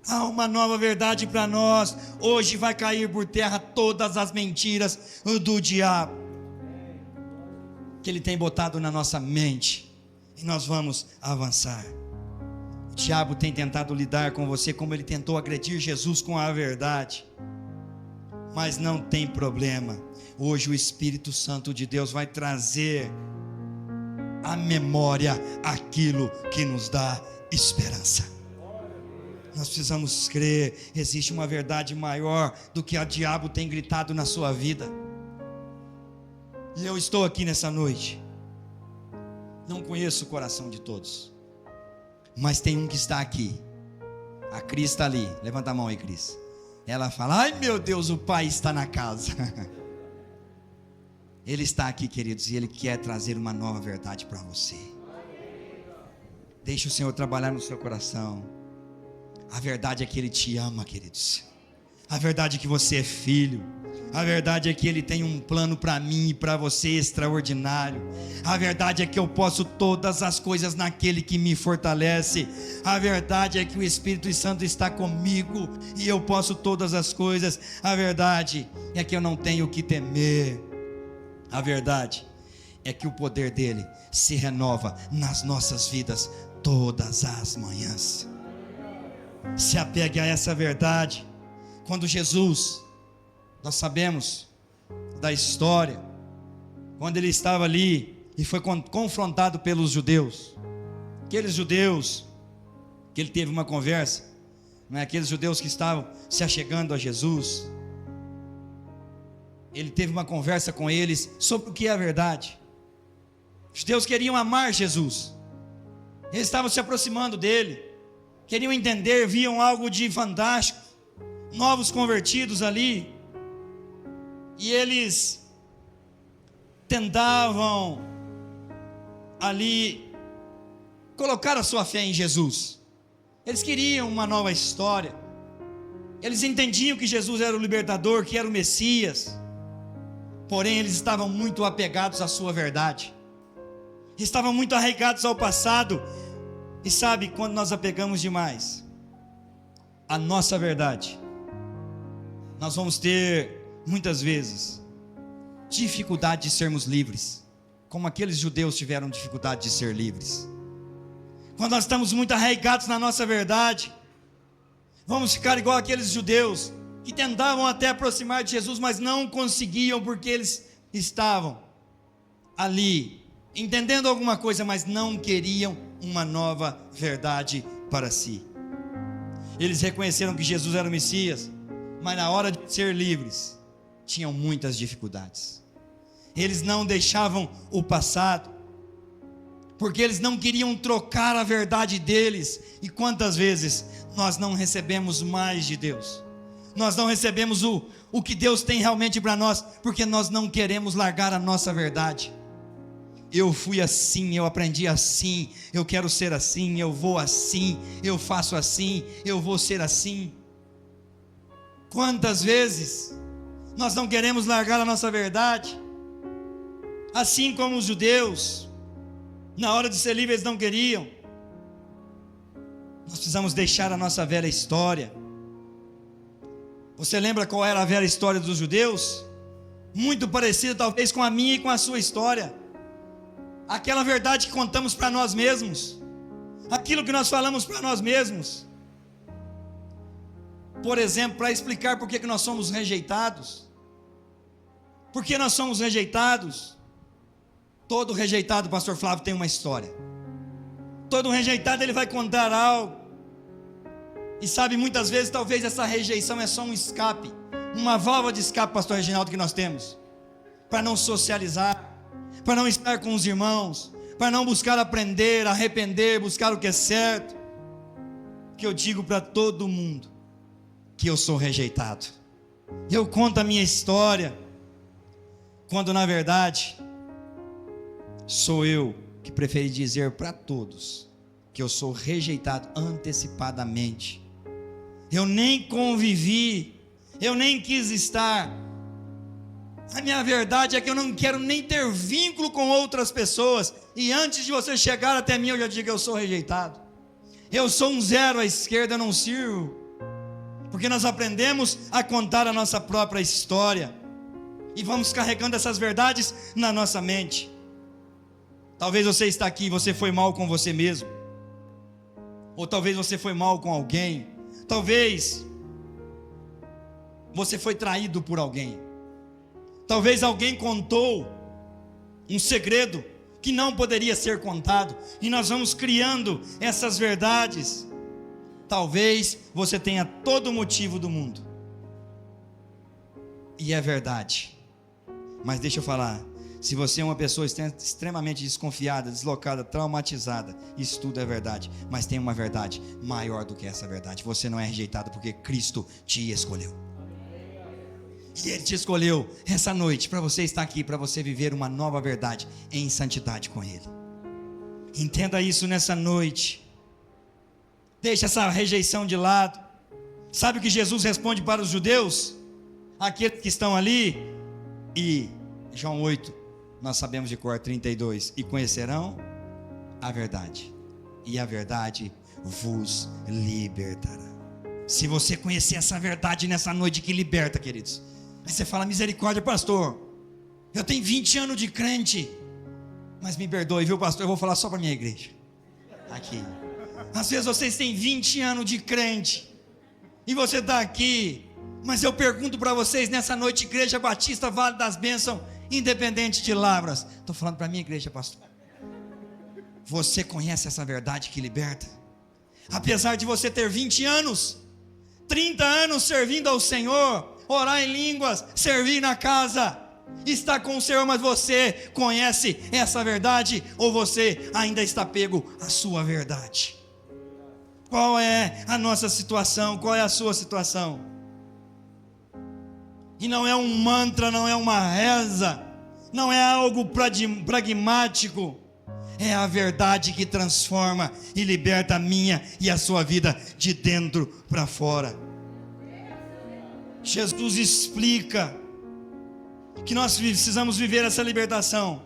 Há uma nova verdade para nós. Hoje vai cair por terra todas as mentiras do diabo que ele tem botado na nossa mente, e nós vamos avançar. O diabo tem tentado lidar com você como ele tentou agredir Jesus com a verdade, mas não tem problema. Hoje o Espírito Santo de Deus vai trazer à memória aquilo que nos dá esperança. Nós precisamos crer, existe uma verdade maior do que o diabo tem gritado na sua vida. E eu estou aqui nessa noite, não conheço o coração de todos, mas tem um que está aqui. A Cris está ali, levanta a mão aí, Cris. Ela fala, ai meu Deus, o Pai está na casa. Ele está aqui, queridos, e Ele quer trazer uma nova verdade para você. Deixe o Senhor trabalhar no seu coração. A verdade é que Ele te ama, queridos. A verdade é que você é filho. A verdade é que Ele tem um plano para mim e para você extraordinário. A verdade é que eu posso todas as coisas naquele que me fortalece. A verdade é que o Espírito Santo está comigo e eu posso todas as coisas. A verdade é que eu não tenho o que temer. A verdade é que o poder dele se renova nas nossas vidas todas as manhãs. Se apegue a essa verdade. Quando Jesus, nós sabemos da história, quando ele estava ali e foi confrontado pelos judeus, aqueles judeus que ele teve uma conversa, não é? Aqueles judeus que estavam se achegando a Jesus, ele teve uma conversa com eles sobre o que é a verdade. Os judeus queriam amar Jesus. Eles estavam se aproximando dele. Queriam entender, viam algo de fantástico. Novos convertidos ali. E eles tentavam ali colocar a sua fé em Jesus. Eles queriam uma nova história. Eles entendiam que Jesus era o libertador, que era o Messias. Porém, eles estavam muito apegados à sua verdade. Estavam muito arraigados ao passado. E sabe, quando nós apegamos demais à nossa verdade, nós vamos ter, muitas vezes, dificuldade de sermos livres, como aqueles judeus tiveram dificuldade de ser livres. Quando nós estamos muito arraigados na nossa verdade, vamos ficar igual aqueles judeus que tentavam até aproximar de Jesus, mas não conseguiam, porque eles estavam ali, entendendo alguma coisa, mas não queriam uma nova verdade para si. Eles reconheceram que Jesus era o Messias, mas na hora de ser livres, tinham muitas dificuldades. Eles não deixavam o passado, porque eles não queriam trocar a verdade deles. E quantas vezes nós não recebemos mais de Deus? Nós não recebemos o que Deus tem realmente para nós, porque nós não queremos largar a nossa verdade. Eu fui assim, eu aprendi assim, eu quero ser assim, eu vou assim, eu faço assim, eu vou ser assim. Quantas vezes nós não queremos largar a nossa verdade? Assim como os judeus, na hora de ser livres, não queriam. Nós precisamos deixar a nossa velha história. Você lembra qual era a velha história dos judeus? Muito parecida talvez com a minha e com a sua história. Aquela verdade que contamos para nós mesmos, aquilo que nós falamos para nós mesmos. Por exemplo, para explicar por que nós somos rejeitados. Por que nós somos rejeitados? Todo rejeitado, pastor Flávio, tem uma história. Todo rejeitado, ele vai contar algo. E sabe, muitas vezes, talvez essa rejeição é só um escape, uma válvula de escape, pastor Reginaldo, que nós temos, para não socializar, para não estar com os irmãos, para não buscar aprender, arrepender, buscar o que é certo. Que eu digo para todo mundo que eu sou rejeitado. Eu conto a minha história, quando na verdade sou eu que preferi dizer para todos que eu sou rejeitado antecipadamente. Eu nem convivi, eu nem quis estar. A minha verdade é que eu não quero nem ter vínculo com outras pessoas. E antes de você chegar até mim, eu já digo que eu sou rejeitado. Eu sou um zero à esquerda, eu não sirvo. Porque nós aprendemos a contar a nossa própria história. E vamos carregando essas verdades na nossa mente. Talvez você está aqui e você foi mal com você mesmo. Ou talvez você foi mal com alguém. Talvez você foi traído por alguém. Talvez alguém contou um segredo que não poderia ser contado. E nós vamos criando essas verdades. Talvez você tenha todo o motivo do mundo. E é verdade. Mas deixa eu falar. Se você é uma pessoa extremamente desconfiada, deslocada, traumatizada, isso tudo é verdade. Mas tem uma verdade maior do que essa verdade. Você não é rejeitado porque Cristo te escolheu. E Ele te escolheu essa noite para você estar aqui, para você viver uma nova verdade em santidade com Ele. Entenda isso nessa noite. Deixa essa rejeição de lado. Sabe o que Jesus responde para os judeus? Aqueles que estão ali. E João 8, nós sabemos de cor 32. E conhecerão a verdade, e a verdade vos libertará. Se você conhecer essa verdade nessa noite que liberta, queridos, aí você fala: misericórdia, pastor, eu tenho 20 anos de crente, mas me perdoe, viu, pastor, eu vou falar só para minha igreja aqui. Às vezes vocês têm 20 anos de crente e você está aqui, mas eu pergunto para vocês nessa noite: Igreja Batista Vale das Bênçãos, independente de Lavras, estou falando para a minha igreja, pastor, você conhece essa verdade que liberta? Apesar de você ter 20 anos, 30 anos servindo ao Senhor, orar em línguas, servir na casa, está com o Senhor, mas você conhece essa verdade, ou você ainda está pego à sua verdade? Qual é a nossa situação? Qual é a sua situação? E não é um mantra, não é uma reza, não é algo pragmático, é a verdade que transforma e liberta a minha e a sua vida de dentro para fora. Jesus explica que nós precisamos viver essa libertação.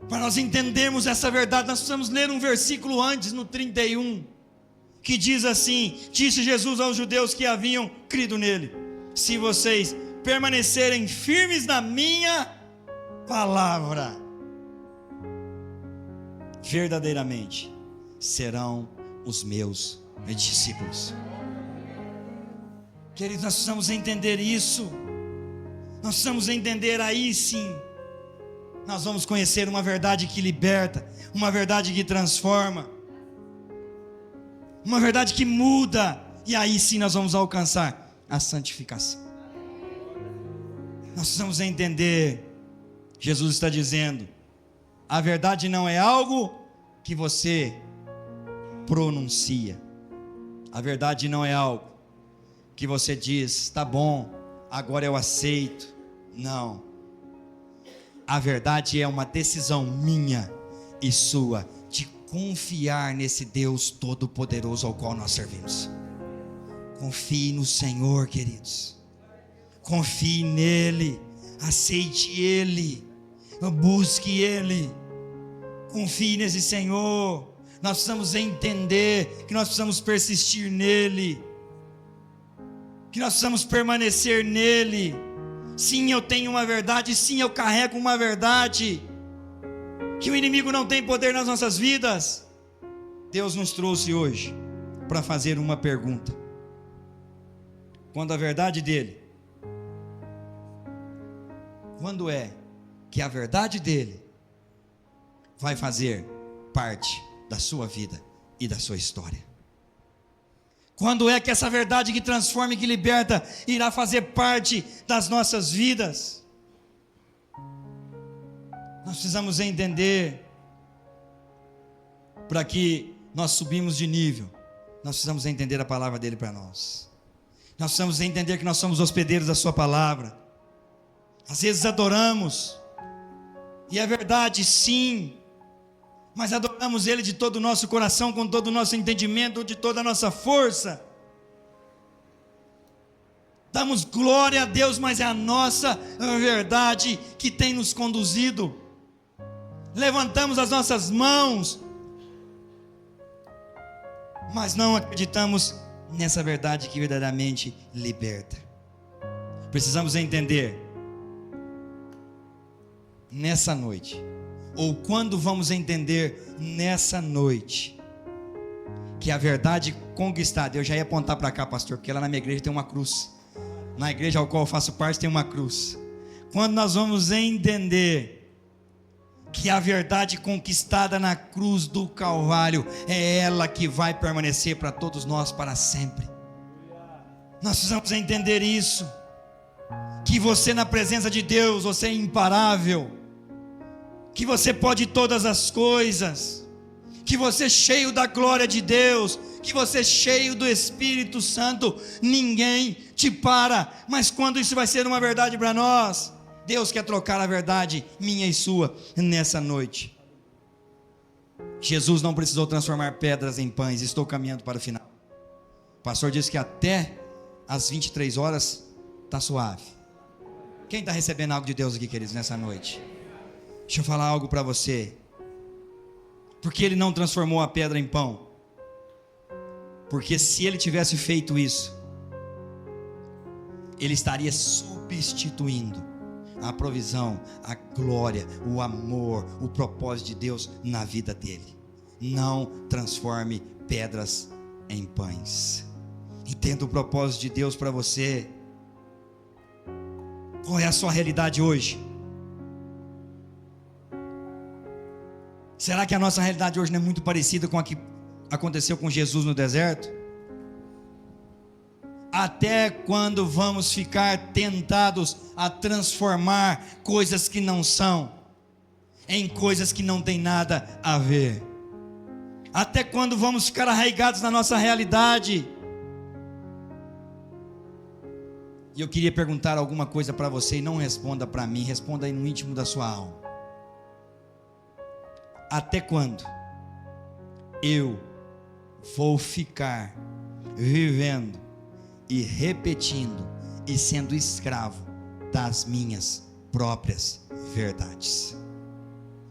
Para nós entendermos essa verdade, nós precisamos ler um versículo antes, no 31, que diz assim: disse Jesus aos judeus que haviam crido nele: se vocês permanecerem firmes na minha palavra, verdadeiramente serão os meus discípulos. Queridos, nós precisamos entender isso. Nós precisamos entender, aí sim nós vamos conhecer uma verdade que liberta, uma verdade que transforma, uma verdade que muda, e aí sim nós vamos alcançar a santificação. Nós precisamos entender, Jesus está dizendo, a verdade não é algo que você pronuncia, a verdade não é algo que você diz, tá bom, agora eu aceito. Não, a verdade é uma decisão minha e sua, de confiar nesse Deus Todo-Poderoso ao qual nós servimos. Confie no Senhor, queridos, confie nele, aceite ele, busque ele, confie nesse Senhor. Nós precisamos entender que nós precisamos persistir nele, que nós precisamos permanecer nele. Sim, eu tenho uma verdade, sim, eu carrego uma verdade, que o inimigo não tem poder nas nossas vidas. Deus nos trouxe hoje para fazer uma pergunta: quando a verdade dele, quando é que a verdade dele vai fazer parte da sua vida e da sua história? Quando é que essa verdade que transforma e que liberta irá fazer parte das nossas vidas? Nós precisamos entender, para que nós subimos de nível, nós precisamos entender a palavra dele para nós. Nós precisamos entender que nós somos hospedeiros da sua palavra. Às vezes adoramos, e é verdade, sim, mas adoramos ele de todo o nosso coração, com todo o nosso entendimento, de toda a nossa força. Damos glória a Deus, mas é a nossa verdade que tem nos conduzido. Levantamos as nossas mãos, mas não acreditamos nessa verdade que verdadeiramente liberta. Precisamos entender, nessa noite, ou quando vamos entender nessa noite, que a verdade conquistada, eu já ia apontar para cá, pastor, porque lá na minha igreja tem uma cruz, na igreja ao qual eu faço parte tem uma cruz. Quando nós vamos entender que a verdade conquistada na cruz do Calvário é ela que vai permanecer para todos nós para sempre. Nós precisamos entender isso, que você na presença de Deus, você é imparável, que você pode todas as coisas, que você cheio da glória de Deus, que você cheio do Espírito Santo, ninguém te para. Mas quando isso vai ser uma verdade para nós, Deus quer trocar a verdade minha e sua nessa noite. Jesus não precisou transformar pedras em pães. Estou caminhando para o final. O pastor disse que até às 23 horas está suave. Quem está recebendo algo de Deus aqui, queridos, nessa noite? Deixa eu falar algo para você. Porque ele não transformou a pedra em pão? Porque se ele tivesse feito isso, ele estaria substituindo a provisão, a glória, o amor, o propósito de Deus na vida dele. Não transforme pedras em pães. Entenda o propósito de Deus para você. Qual é a sua realidade hoje? Será que a nossa realidade hoje não é muito parecida com a que aconteceu com Jesus no deserto? Até quando vamos ficar tentados a transformar coisas que não são em coisas que não tem nada a ver? Até quando vamos ficar arraigados na nossa realidade? E eu queria perguntar alguma coisa para você, e não responda para mim, responda aí no íntimo da sua alma. Até quando eu vou ficar vivendo e repetindo e sendo escravo das minhas próprias verdades?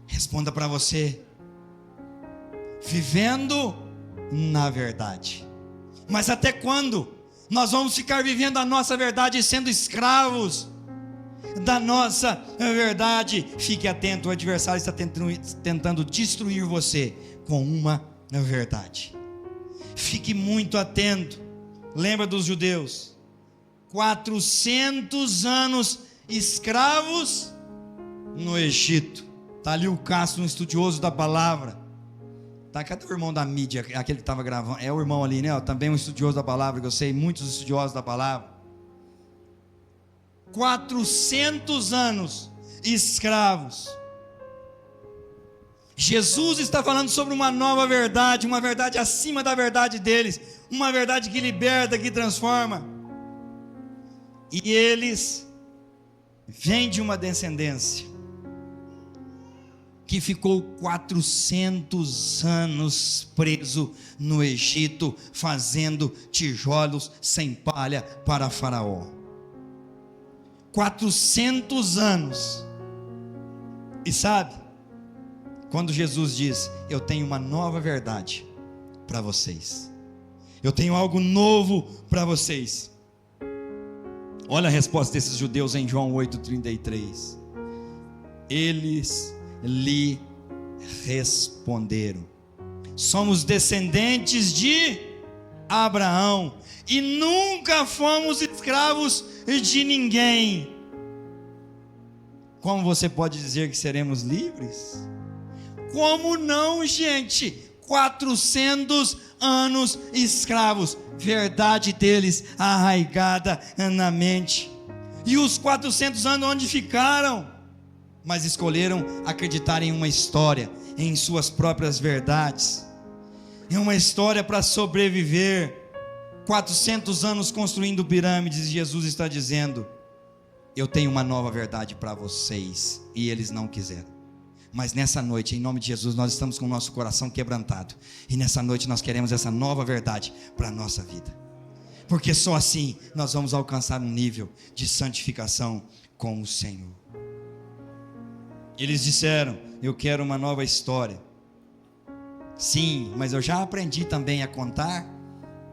Responda para você. Vivendo na verdade. Mas até quando nós vamos ficar vivendo a nossa verdade e sendo escravos da nossa verdade? Fique atento, o adversário está tentando destruir você com uma verdade. Fique muito atento. Lembra dos judeus? 400 anos escravos no Egito. Está ali o Castro, um estudioso da palavra. Tá, cadê o irmão da mídia, aquele que estava gravando? É o irmão ali, né? Também um estudioso da palavra, que eu sei, muitos estudiosos da palavra. 400 anos escravos. Jesus está falando sobre uma nova verdade, uma verdade acima da verdade deles, uma verdade que liberta, que transforma. E eles vêm de uma descendência que ficou 400 anos preso no Egito, fazendo tijolos sem palha para Faraó. 400 anos. E sabe, quando Jesus diz: eu tenho uma nova verdade para vocês, eu tenho algo novo para vocês. Olha a resposta desses judeus em João 8,33. Eles lhe responderam: somos descendentes de Abraão e nunca fomos escravos de ninguém. Como você pode dizer que seremos livres? Como não, gente? 400 anos escravos, verdade deles arraigada na mente. E os 400 anos onde ficaram? Mas escolheram acreditar em uma história, em suas próprias verdades, em uma história para sobreviver. 400 anos construindo pirâmides, e Jesus está dizendo: eu tenho uma nova verdade para vocês. E eles não quiseram. Mas nessa noite, em nome de Jesus, nós estamos com o nosso coração quebrantado, e nessa noite nós queremos essa nova verdade para a nossa vida, porque só assim nós vamos alcançar um nível de santificação com o Senhor. Eles disseram: eu quero uma nova história. Sim, mas eu já aprendi também a contar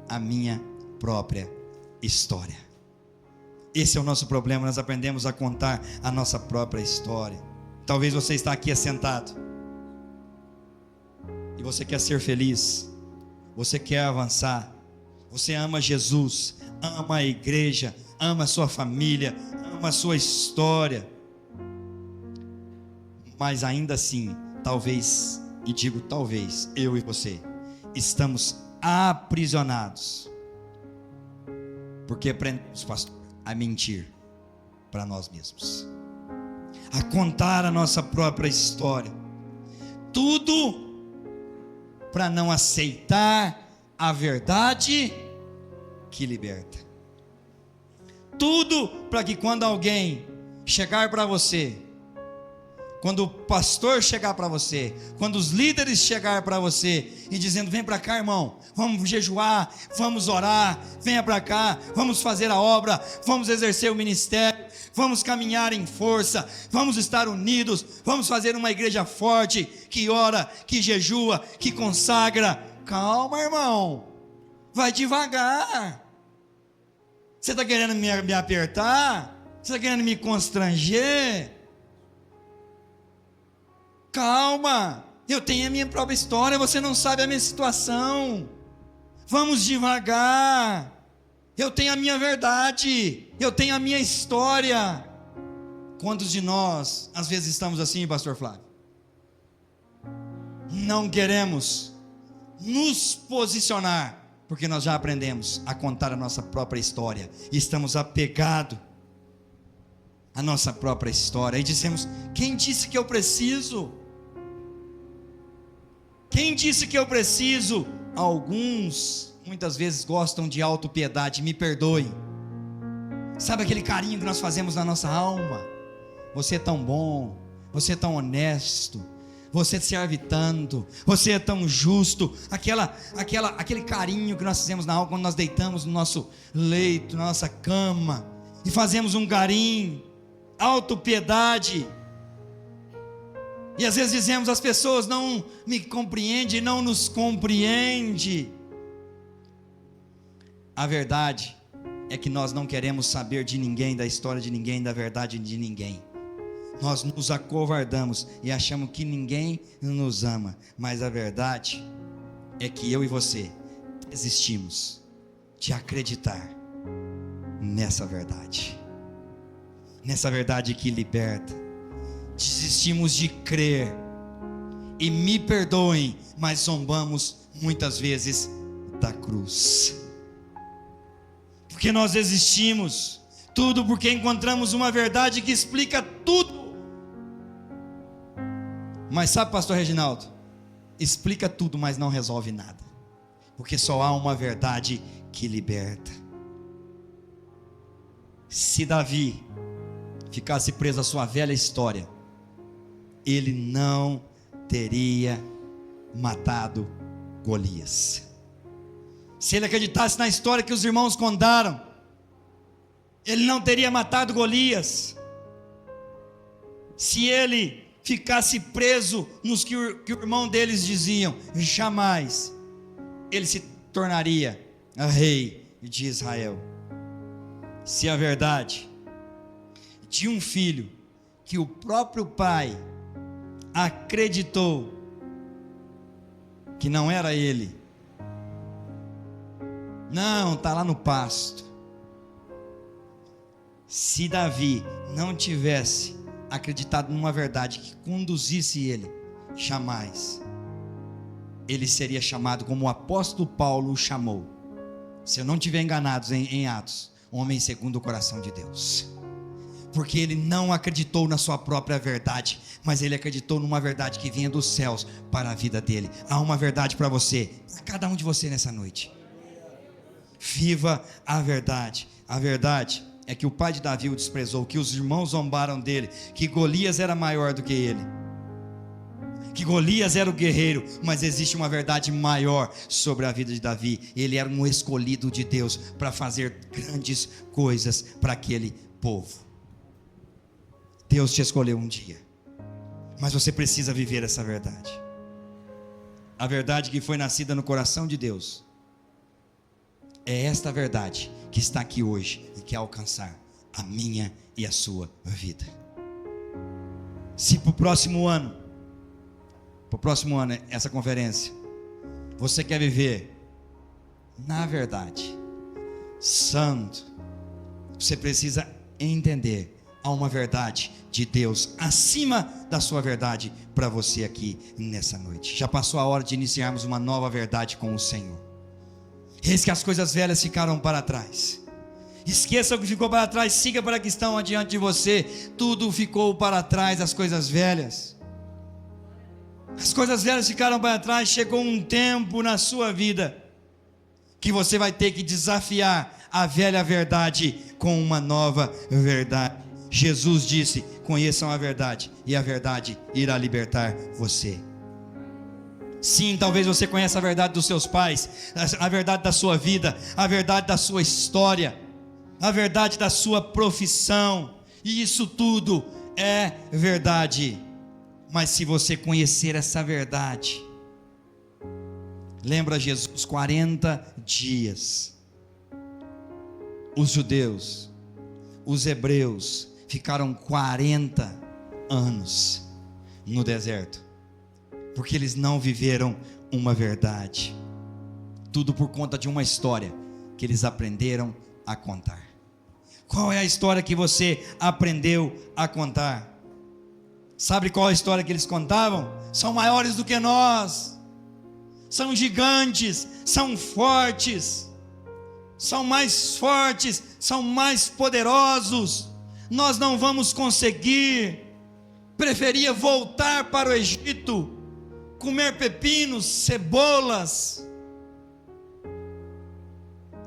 a minha própria história. Esse é o nosso problema, nós aprendemos a contar a nossa própria história. Talvez você está aqui assentado e você quer ser feliz, você quer avançar, você ama Jesus, ama a igreja, ama a sua família, ama a sua história. Mas ainda assim, talvez, e digo talvez, eu e você estamos aprisionados, porque aprendemos, pastor, a mentir para nós mesmos, a contar a nossa própria história, tudo para não aceitar a verdade que liberta, tudo para que quando alguém chegar para você, quando o pastor chegar para você, quando os líderes chegar para você e dizendo: vem para cá, irmão, vamos jejuar, vamos orar, venha para cá, vamos fazer a obra, vamos exercer o ministério, vamos caminhar em força, vamos estar unidos, vamos fazer uma igreja forte, que ora, que jejua, que consagra. Calma, irmão, vai devagar. Você está querendo me apertar? Você está querendo me constranger? Calma, eu tenho a minha própria história, você não sabe a minha situação. Vamos devagar. Eu tenho a minha verdade, eu tenho a minha história. Quantos de nós, às vezes, estamos assim, pastor Flávio? Não queremos nos posicionar Porque nós já aprendemos a contar a nossa própria história, e estamos apegados à nossa própria história, e dizemos: quem disse que eu preciso? Quem disse que eu preciso? Alguns, muitas vezes, gostam de autopiedade, me perdoem. Sabe aquele carinho que nós fazemos na nossa alma? Você é tão bom, você é tão honesto, você serve tanto, você é tão justo. Aquele carinho que nós fazemos na alma quando nós deitamos no nosso leito, na nossa cama, e fazemos um carinho, autopiedade. E às vezes dizemos: as pessoas não me compreendem, não nos compreendem. A verdade é que nós não queremos saber de ninguém, da história de ninguém, da verdade de ninguém. Nós nos acovardamos e achamos que ninguém nos ama. Mas a verdade é que eu e você desistimos de acreditar nessa verdade. Nessa verdade que liberta. Desistimos de crer. E me perdoem, mas zombamos muitas vezes da cruz. Porque nós desistimos. Tudo porque encontramos uma verdade que explica tudo. Mas sabe, pastor Reginaldo, explica tudo, mas não resolve nada. Porque só há uma verdade que liberta. Se Davi ficasse preso à sua velha história, ele não teria matado Golias. Se ele acreditasse na história que os irmãos contaram, ele não teria matado Golias. Se ele ficasse preso nos que o irmão deles diziam, jamais ele se tornaria rei de Israel. Se a verdade de um filho que o próprio pai acreditou que não era ele, não, está lá no pasto. Se Davi não tivesse acreditado numa verdade que conduzisse ele, jamais ele seria chamado como o apóstolo Paulo o chamou. Se eu não estiver enganado em Atos, homem segundo o coração de Deus. Porque ele não acreditou na sua própria verdade, mas ele acreditou numa verdade que vinha dos céus para a vida dele. Há uma verdade para você, para cada um de você nessa noite. Viva a verdade. A verdade é que o pai de Davi o desprezou, que os irmãos zombaram dele, que Golias era maior do que ele, que Golias era o guerreiro, mas existe uma verdade maior sobre a vida de Davi. Ele era um escolhido de Deus para fazer grandes coisas para aquele povo. Deus te escolheu um dia, mas você precisa viver essa verdade. A verdade que foi nascida no coração de Deus. É esta verdade que está aqui hoje e quer alcançar a minha e a sua vida. Se para o próximo ano essa conferência, você quer viver na verdade, santo, você precisa entender, há uma verdade de Deus acima da sua verdade para você aqui nessa noite. Já passou a hora de iniciarmos uma nova verdade com o Senhor. Eis que as coisas velhas ficaram para trás. Esqueça o que ficou para trás, siga para que estão adiante de você. Tudo ficou para trás, as coisas velhas. As coisas velhas ficaram para trás. Chegou um tempo na sua vida que você vai ter que desafiar a velha verdade com uma nova verdade. Jesus disse: conheçam a verdade e a verdade irá libertar você. Sim, talvez você conheça a verdade dos seus pais, a verdade da sua vida, a verdade da sua história, a verdade da sua profissão, e isso tudo é verdade. Mas se você conhecer essa verdade, lembra Jesus, 40 dias, os judeus, os hebreus, ficaram 40 anos no deserto, porque eles não viveram uma verdade. Tudo por conta de uma história que eles aprenderam a contar. Qual é a história que você aprendeu a contar? Sabe qual é a história que eles contavam? São maiores do que nós, são gigantes, são fortes, são mais fortes, são mais poderosos. Nós não vamos conseguir. Preferia voltar para o Egito, comer pepinos, cebolas.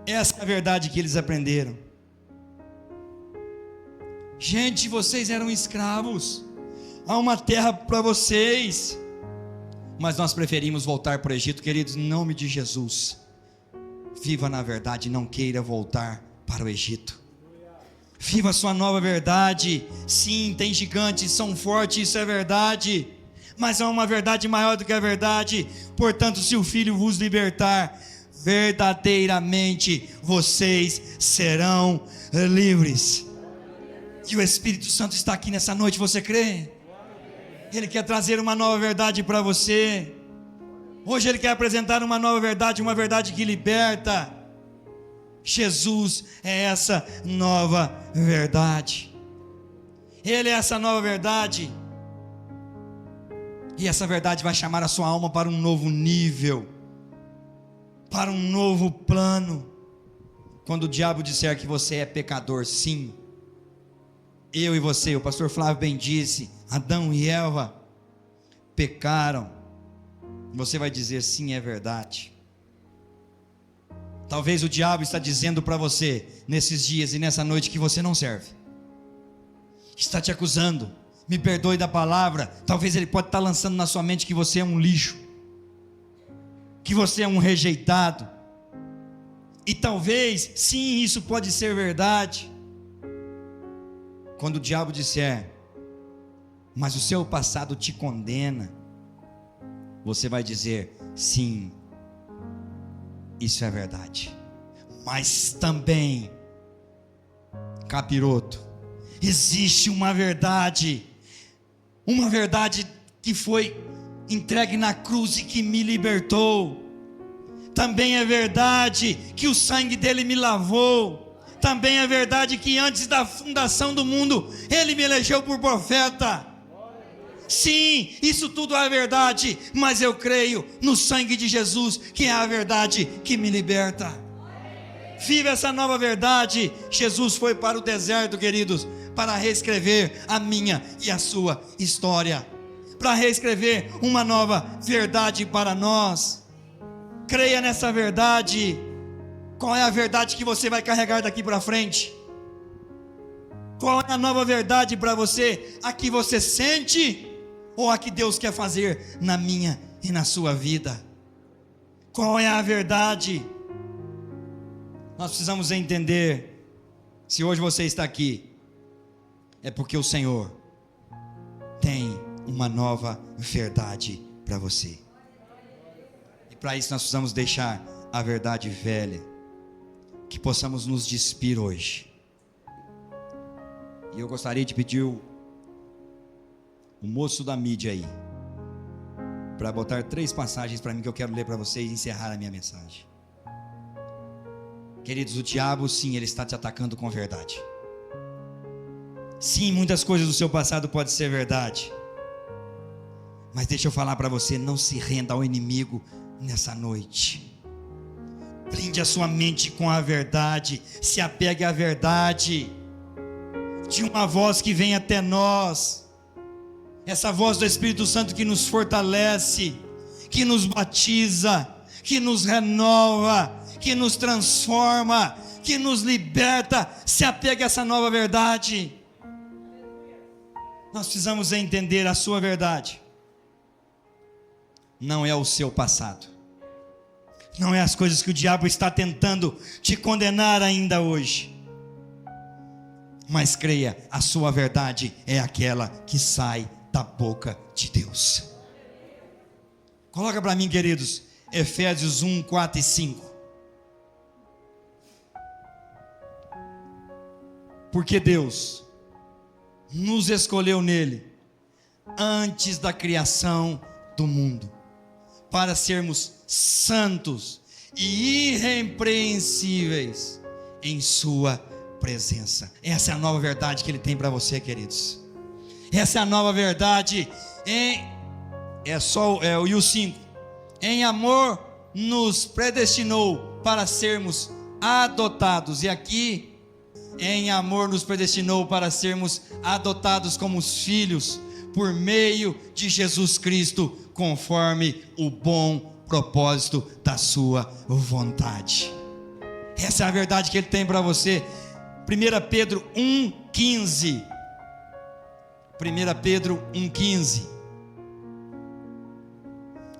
Essa é a verdade que eles aprenderam. Gente, vocês eram escravos, há uma terra para vocês, mas nós preferimos voltar para o Egito. Queridos, em nome de Jesus, viva na verdade, não queira voltar para o Egito. Viva a sua nova verdade. Sim, tem gigantes, são fortes, isso é verdade, mas há uma verdade maior do que a verdade. Portanto, se o Filho vos libertar, verdadeiramente vocês serão livres. E o Espírito Santo está aqui nessa noite, você crê? Ele quer trazer uma nova verdade para você. Hoje Ele quer apresentar uma nova verdade, uma verdade que liberta. Jesus é essa nova verdade. Ele é essa nova verdade. E essa verdade vai chamar a sua alma para um novo nível, para um novo plano. Quando o diabo disser que você é pecador, sim, eu e você, o pastor Flávio bem disse, Adão e Eva pecaram. Você vai dizer, sim, é verdade. Talvez o diabo está dizendo para você, nesses dias e nessa noite, que você não serve. Está te acusando, me perdoe da palavra. Talvez ele pode estar lançando na sua mente que você é um lixo, que você é um rejeitado. E talvez, sim, isso pode ser verdade. Quando o diabo disser, mas o seu passado te condena, você vai dizer, sim, isso é verdade. Mas também, capiroto, existe uma verdade que foi entregue na cruz e que me libertou. Também é verdade que o sangue dele me lavou. Também é verdade que antes da fundação do mundo, Ele me elegeu por profeta. Sim, isso tudo é verdade, mas eu creio no sangue de Jesus, que é a verdade que me liberta. Viva essa nova verdade. Jesus foi para o deserto, queridos, para reescrever a minha e a sua história, para reescrever uma nova verdade para nós. Creia nessa verdade. Qual é a verdade que você vai carregar daqui para frente? Qual é a nova verdade para você? A que você sente ou a que Deus quer fazer na minha e na sua vida? Qual é a verdade? Nós precisamos entender. Se hoje você está aqui, é porque o Senhor tem uma nova verdade para você. E para isso nós precisamos deixar a verdade velha, que possamos nos despir hoje. E eu gostaria de pedir o moço da mídia aí, para botar 3 passagens para mim que eu quero ler para vocês e encerrar a minha mensagem. Queridos, o diabo, sim, ele está te atacando com verdade. Sim, muitas coisas do seu passado podem ser verdade, mas deixa eu falar para você, não se renda ao inimigo nessa noite. Blinde a sua mente com a verdade, se apegue à verdade, de uma voz que vem até nós, essa voz do Espírito Santo que nos fortalece, que nos batiza, que nos renova, que nos transforma, que nos liberta. Se apegue a essa nova verdade. Nós precisamos entender a sua verdade. Não é o seu passado, não é as coisas que o diabo está tentando te condenar ainda hoje, mas creia, a sua verdade é aquela que sai da boca de Deus. Coloca para mim, queridos, Efésios 1, 4 e 5. Porque Deus nos escolheu nele antes da criação do mundo, para sermos santos e irrepreensíveis em sua presença. Essa é a nova verdade que ele tem para você, queridos. Essa é a nova verdade. E o 5: em amor nos predestinou para sermos adotados. E aqui, em amor nos predestinou para sermos adotados como os filhos, por meio de Jesus Cristo, conforme o bom propósito da sua vontade. Essa é a verdade que Ele tem para você. 1 Pedro 1,15. 1 Pedro 1,15.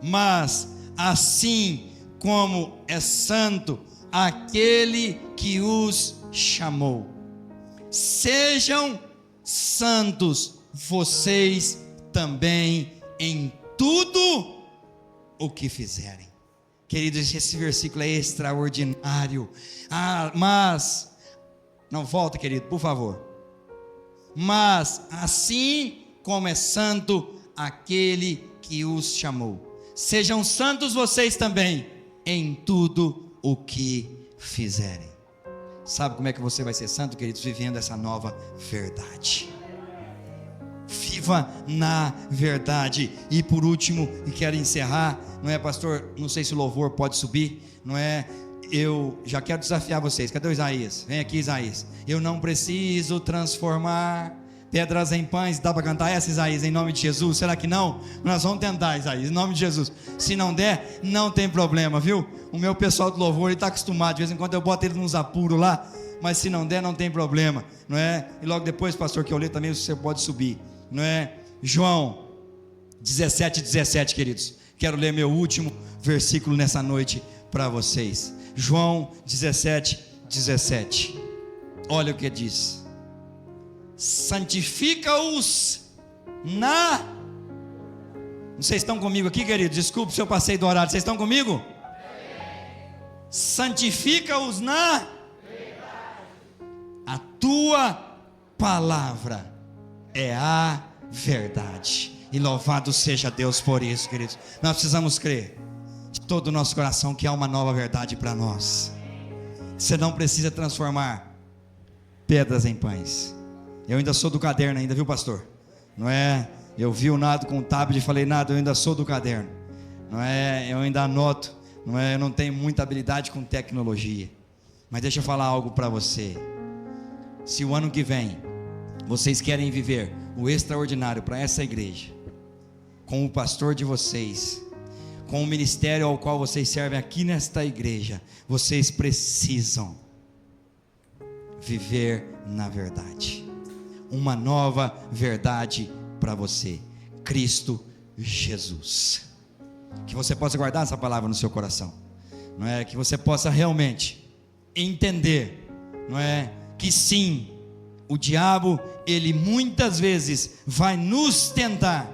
Mas assim como é santo aquele que os chamou, sejam santos vocês também em tudo o que fizerem. Queridos, esse versículo é extraordinário. Mas, não volta, querido, por favor. Mas assim como é santo aquele que os chamou, sejam santos vocês também em tudo o que fizerem. Sabe como é que você vai ser santo, queridos? Vivendo essa nova verdade. Viva na verdade. E por último, e quero encerrar, não é, pastor? Não sei se o louvor pode subir, não é? Eu já quero desafiar vocês. Cadê o Isaías? Vem aqui, Isaías. Eu não preciso transformar pedras em pães. Dá para cantar essa, Isaías, em nome de Jesus? Será que não? Nós vamos tentar, Isaías, em nome de Jesus. Se não der, não tem problema, viu? O meu pessoal do louvor, ele está acostumado. De vez em quando eu boto ele nos apuros lá. Mas se não der, não tem problema, não é? E logo depois, pastor, que eu ler também, você pode subir, não é? João 17:17, queridos. Quero ler meu último versículo nessa noite para vocês. João 17:17. Olha o que diz: santifica-os na... Vocês estão comigo aqui, queridos? Desculpe se eu passei do horário. Vocês estão comigo? Santifica-os na... A tua palavra é a verdade. E louvado seja Deus por isso, queridos. Nós precisamos crer de todo o nosso coração que há uma nova verdade para nós. Você não precisa transformar pedras em pães. Eu ainda sou do caderno ainda, viu, pastor? Não é? Eu vi o Nado com o tablet e falei: Nado, eu ainda sou do caderno. Não é? Eu ainda anoto. Não é? Eu não tenho muita habilidade com tecnologia. Mas deixa eu falar algo para você. Se o ano que vem vocês querem viver o extraordinário para essa igreja, com o pastor de vocês, com o ministério ao qual vocês servem aqui nesta igreja, vocês precisam viver na verdade. Uma nova verdade para você: Cristo Jesus. Que você possa guardar essa palavra no seu coração, não é? Que você possa realmente entender, não é? Que sim, o diabo, ele muitas vezes vai nos tentar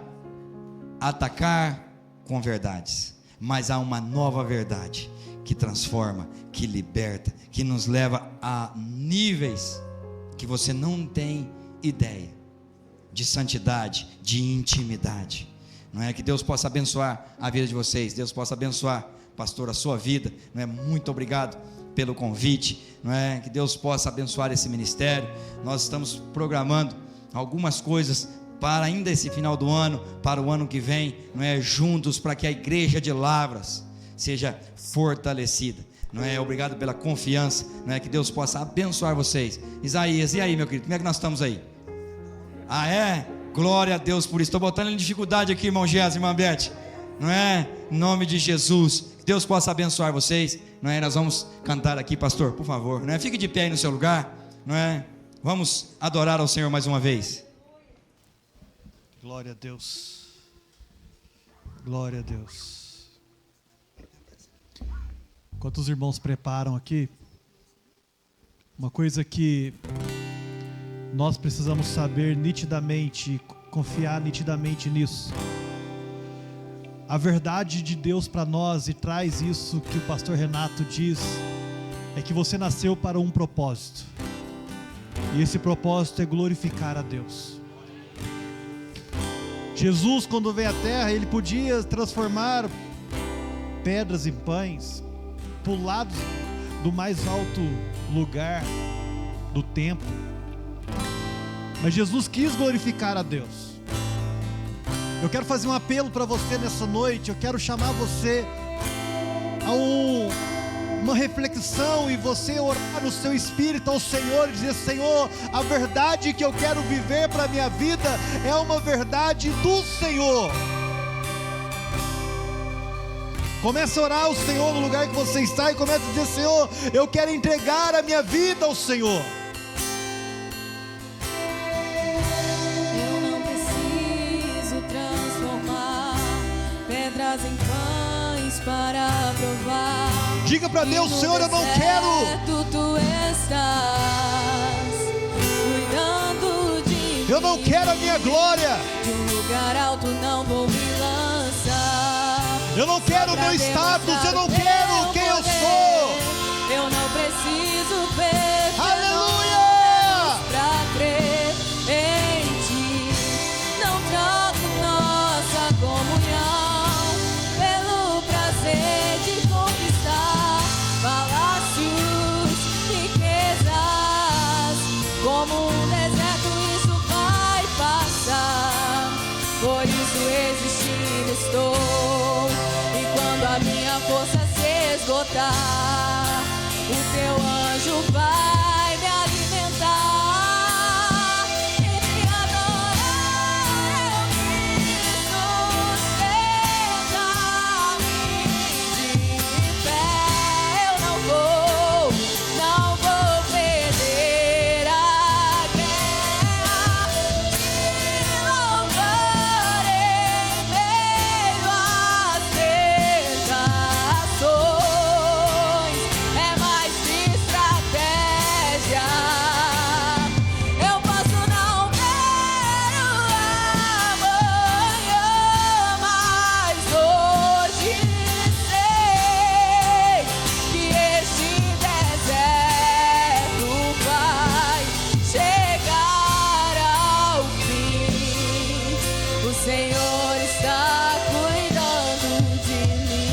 atacar com verdades, mas há uma nova verdade que transforma, que liberta, que nos leva a níveis que você não tem ideia, de santidade, de intimidade. Não é? Que Deus possa abençoar a vida de vocês. Deus possa abençoar, pastor, a sua vida. Não é? Muito obrigado pelo convite. Não é? Que Deus possa abençoar esse ministério. Nós estamos programando algumas coisas para ainda esse final do ano, para o ano que vem, não é? Juntos, para que a igreja de Lavras seja fortalecida. Não é? Obrigado pela confiança. Não é? Que Deus possa abençoar vocês. Isaías, e aí, meu querido, como é que nós estamos aí? Ah, é? Glória a Deus por isso. Estou botando em dificuldade aqui, irmão Gés, irmã Beth. Não é? Em nome de Jesus. Que Deus possa abençoar vocês. Não é? Nós vamos cantar aqui, pastor, por favor. Não é? Fique de pé aí no seu lugar. Não é? Vamos adorar ao Senhor mais uma vez. Glória a Deus. Glória a Deus. Enquanto os irmãos preparam aqui, uma coisa que nós precisamos saber nitidamente, confiar nitidamente nisso. A verdade de Deus para nós, e traz isso que o pastor Renato diz, é que você nasceu para um propósito. E esse propósito é glorificar a Deus. Jesus, quando veio à terra, ele podia transformar pedras em pães, pular do mais alto lugar do templo. Mas Jesus quis glorificar a Deus. Eu quero fazer um apelo para você nessa noite. Eu quero chamar você uma reflexão e você orar no seu espírito ao Senhor e dizer: Senhor, a verdade que eu quero viver para a minha vida é uma verdade do Senhor. Comece a orar ao Senhor no lugar que você está e comece a dizer: Senhor, eu quero entregar a minha vida ao Senhor. Eu não preciso transformar pedras em pães para provar. Diga para Deus: Senhor, eu não quero. Tu estás cuidando de mim. Eu não quero a minha glória. De um lugar alto não vou me lançar. Eu não quero o meu status, eu não quero quem eu sou. Eu não preciso ver. Aleluia! Pra crer em ti. Não troco nossa comunhão pelo prazer de conquistar palácios, riquezas. Como um deserto isso vai passar. Por isso existindo estou. A minha força se esgotar, o teu anjo vai me alimentar e me adorar. Eu me sustenta de pé. Eu não vou perder a guerra. Te louvarei meio às tentações. É mais que estratégia. Eu posso não ver o amanhã, mas hoje sei que este deserto vai chegar ao fim. O Senhor está cuidando de mim.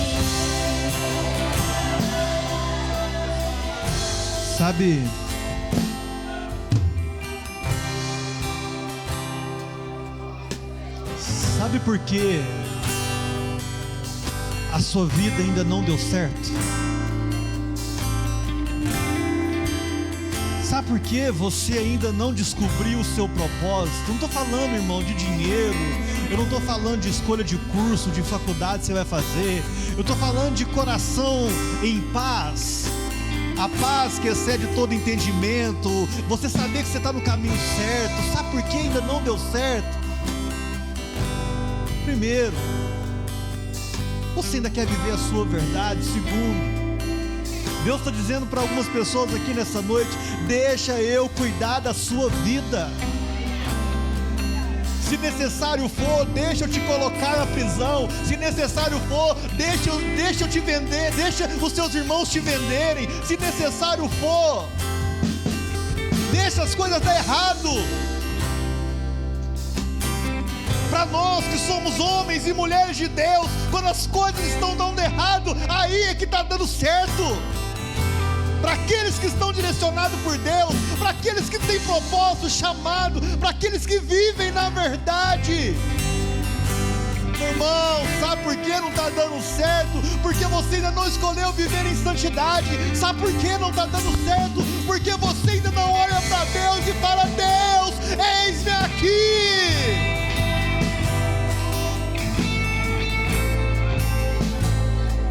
Sabe por que a sua vida ainda não deu certo? Sabe por que você ainda não descobriu o seu propósito? Eu não estou falando, irmão, de dinheiro. Eu não estou falando de escolha de curso, de faculdade que você vai fazer. Eu estou falando de coração em paz. A paz que excede todo entendimento. Você saber que você está no caminho certo. Sabe por que ainda não deu certo? Primeiro, você ainda quer viver a sua verdade. Segundo, Deus está dizendo para algumas pessoas aqui nessa noite: deixa eu cuidar da sua vida. Se necessário for, deixa eu te colocar na prisão. Se necessário for, deixa eu te vender. Deixa os seus irmãos te venderem. Se necessário for, deixa as coisas dar errado. Para nós que somos homens e mulheres de Deus, quando as coisas estão dando errado, aí é que está dando certo. Para aqueles que estão direcionados por Deus, para aqueles que têm propósito, chamado, para aqueles que vivem na verdade. Meu irmão, sabe por que não está dando certo? Porque você ainda não escolheu viver em santidade. Sabe por que não está dando certo? Porque você ainda não olha para Deus e fala: Deus, eis-me aqui.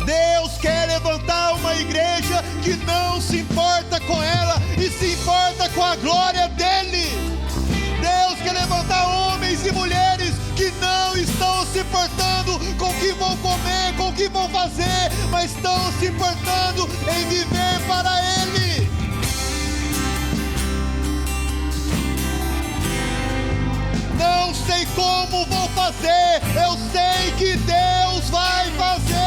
Deus quer levantar uma igreja que não se importa com ela e se importa com a glória dele. Deus quer levantar homens e mulheres que não estão se importando com o que vão comer, com o que vão fazer, mas estão se importando em viver para ele. Não sei como vou fazer, eu sei que Deus vai fazer.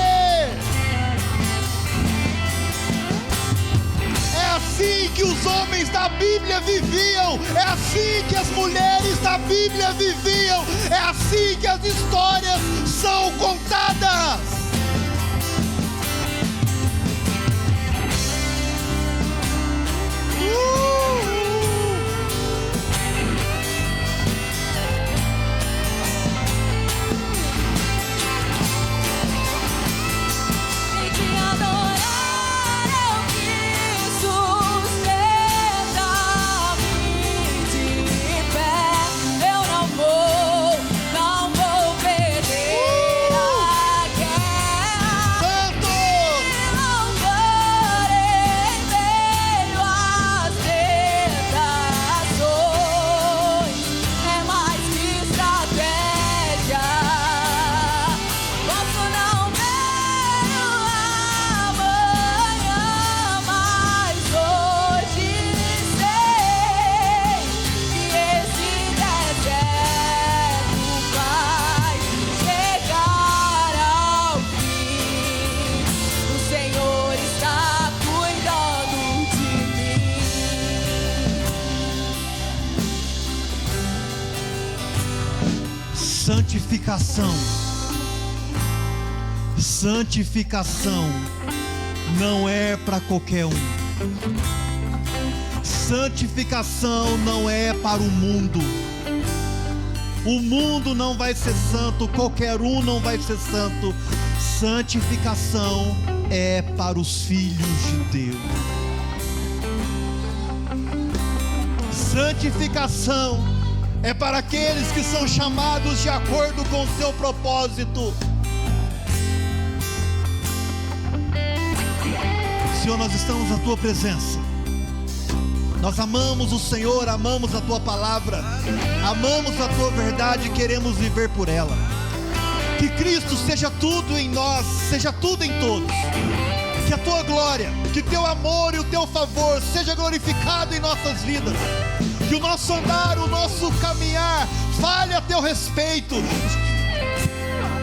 É assim que os homens da Bíblia viviam, é assim que as mulheres da Bíblia viviam, é assim que as histórias são contadas. E te adoro. Santificação. Santificação não é para qualquer um. Santificação não é para o mundo. O mundo não vai ser santo, qualquer um não vai ser santo. Santificação é para os filhos de Deus. Santificação é para aqueles que são chamados de acordo com o seu propósito. Senhor, nós estamos na Tua presença. Nós amamos o Senhor, amamos a Tua palavra, amamos a Tua verdade e queremos viver por ela. Que Cristo seja tudo em nós, seja tudo em todos. Que a Tua glória, que Teu amor e o Teu favor seja glorificado em nossas vidas. Que o nosso andar, o nosso caminhar fale a Teu respeito.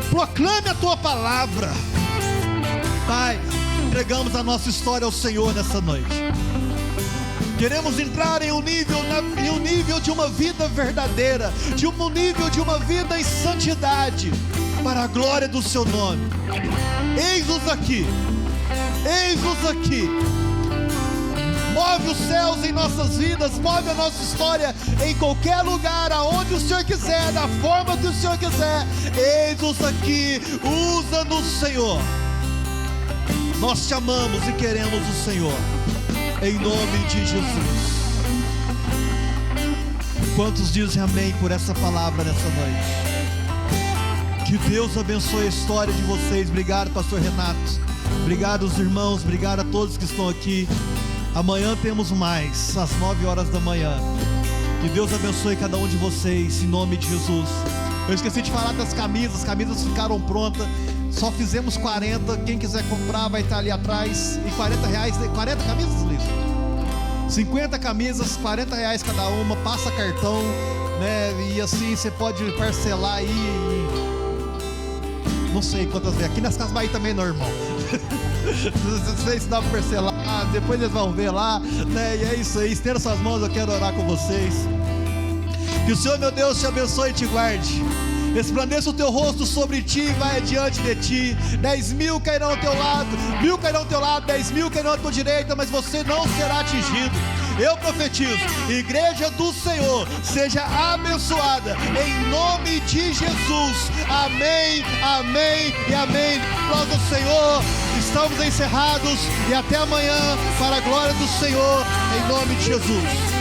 Proclame a Tua palavra. Pai, entregamos a nossa história ao Senhor nessa noite. Queremos entrar em um nível de uma vida verdadeira, de um nível de uma vida em santidade, para a glória do Seu nome. Eis-nos aqui, eis-nos aqui. Move os céus em nossas vidas, move a nossa história em qualquer lugar, aonde o Senhor quiser, da forma que o Senhor quiser. Eis-nos aqui, usa-nos, Senhor. Nós te amamos e queremos o Senhor, em nome de Jesus. Quantos dizem amém por essa palavra nessa noite? Que Deus abençoe a história de vocês. Obrigado, pastor Renato. Obrigado aos irmãos, obrigado a todos que estão aqui. Amanhã temos mais, às 9 horas da manhã. Que Deus abençoe cada um de vocês, em nome de Jesus. Eu esqueci de falar das camisas. As camisas ficaram prontas. Só fizemos 40, quem quiser comprar vai estar ali atrás. E R$40, 40 camisas, Liz? 50 camisas, R$40 cada uma, passa cartão, né? E assim você pode parcelar aí. Não sei quantas vezes, aqui nas Casas Bahia também não, irmão. Não sei se dá para parcelar, depois eles vão ver lá, né? E é isso aí, estenda suas mãos, eu quero orar com vocês. Que o Senhor, meu Deus, te abençoe e te guarde. Resplandeça o teu rosto sobre ti e vai adiante de ti. 10.000 cairão ao teu lado, 1.000 cairão ao teu lado, 10.000 cairão à tua direita, mas você não será atingido. Eu profetizo, igreja do Senhor, seja abençoada em nome de Jesus. Amém, amém e amém. Glória ao Senhor. Estamos encerrados e até amanhã para a glória do Senhor, em nome de Jesus.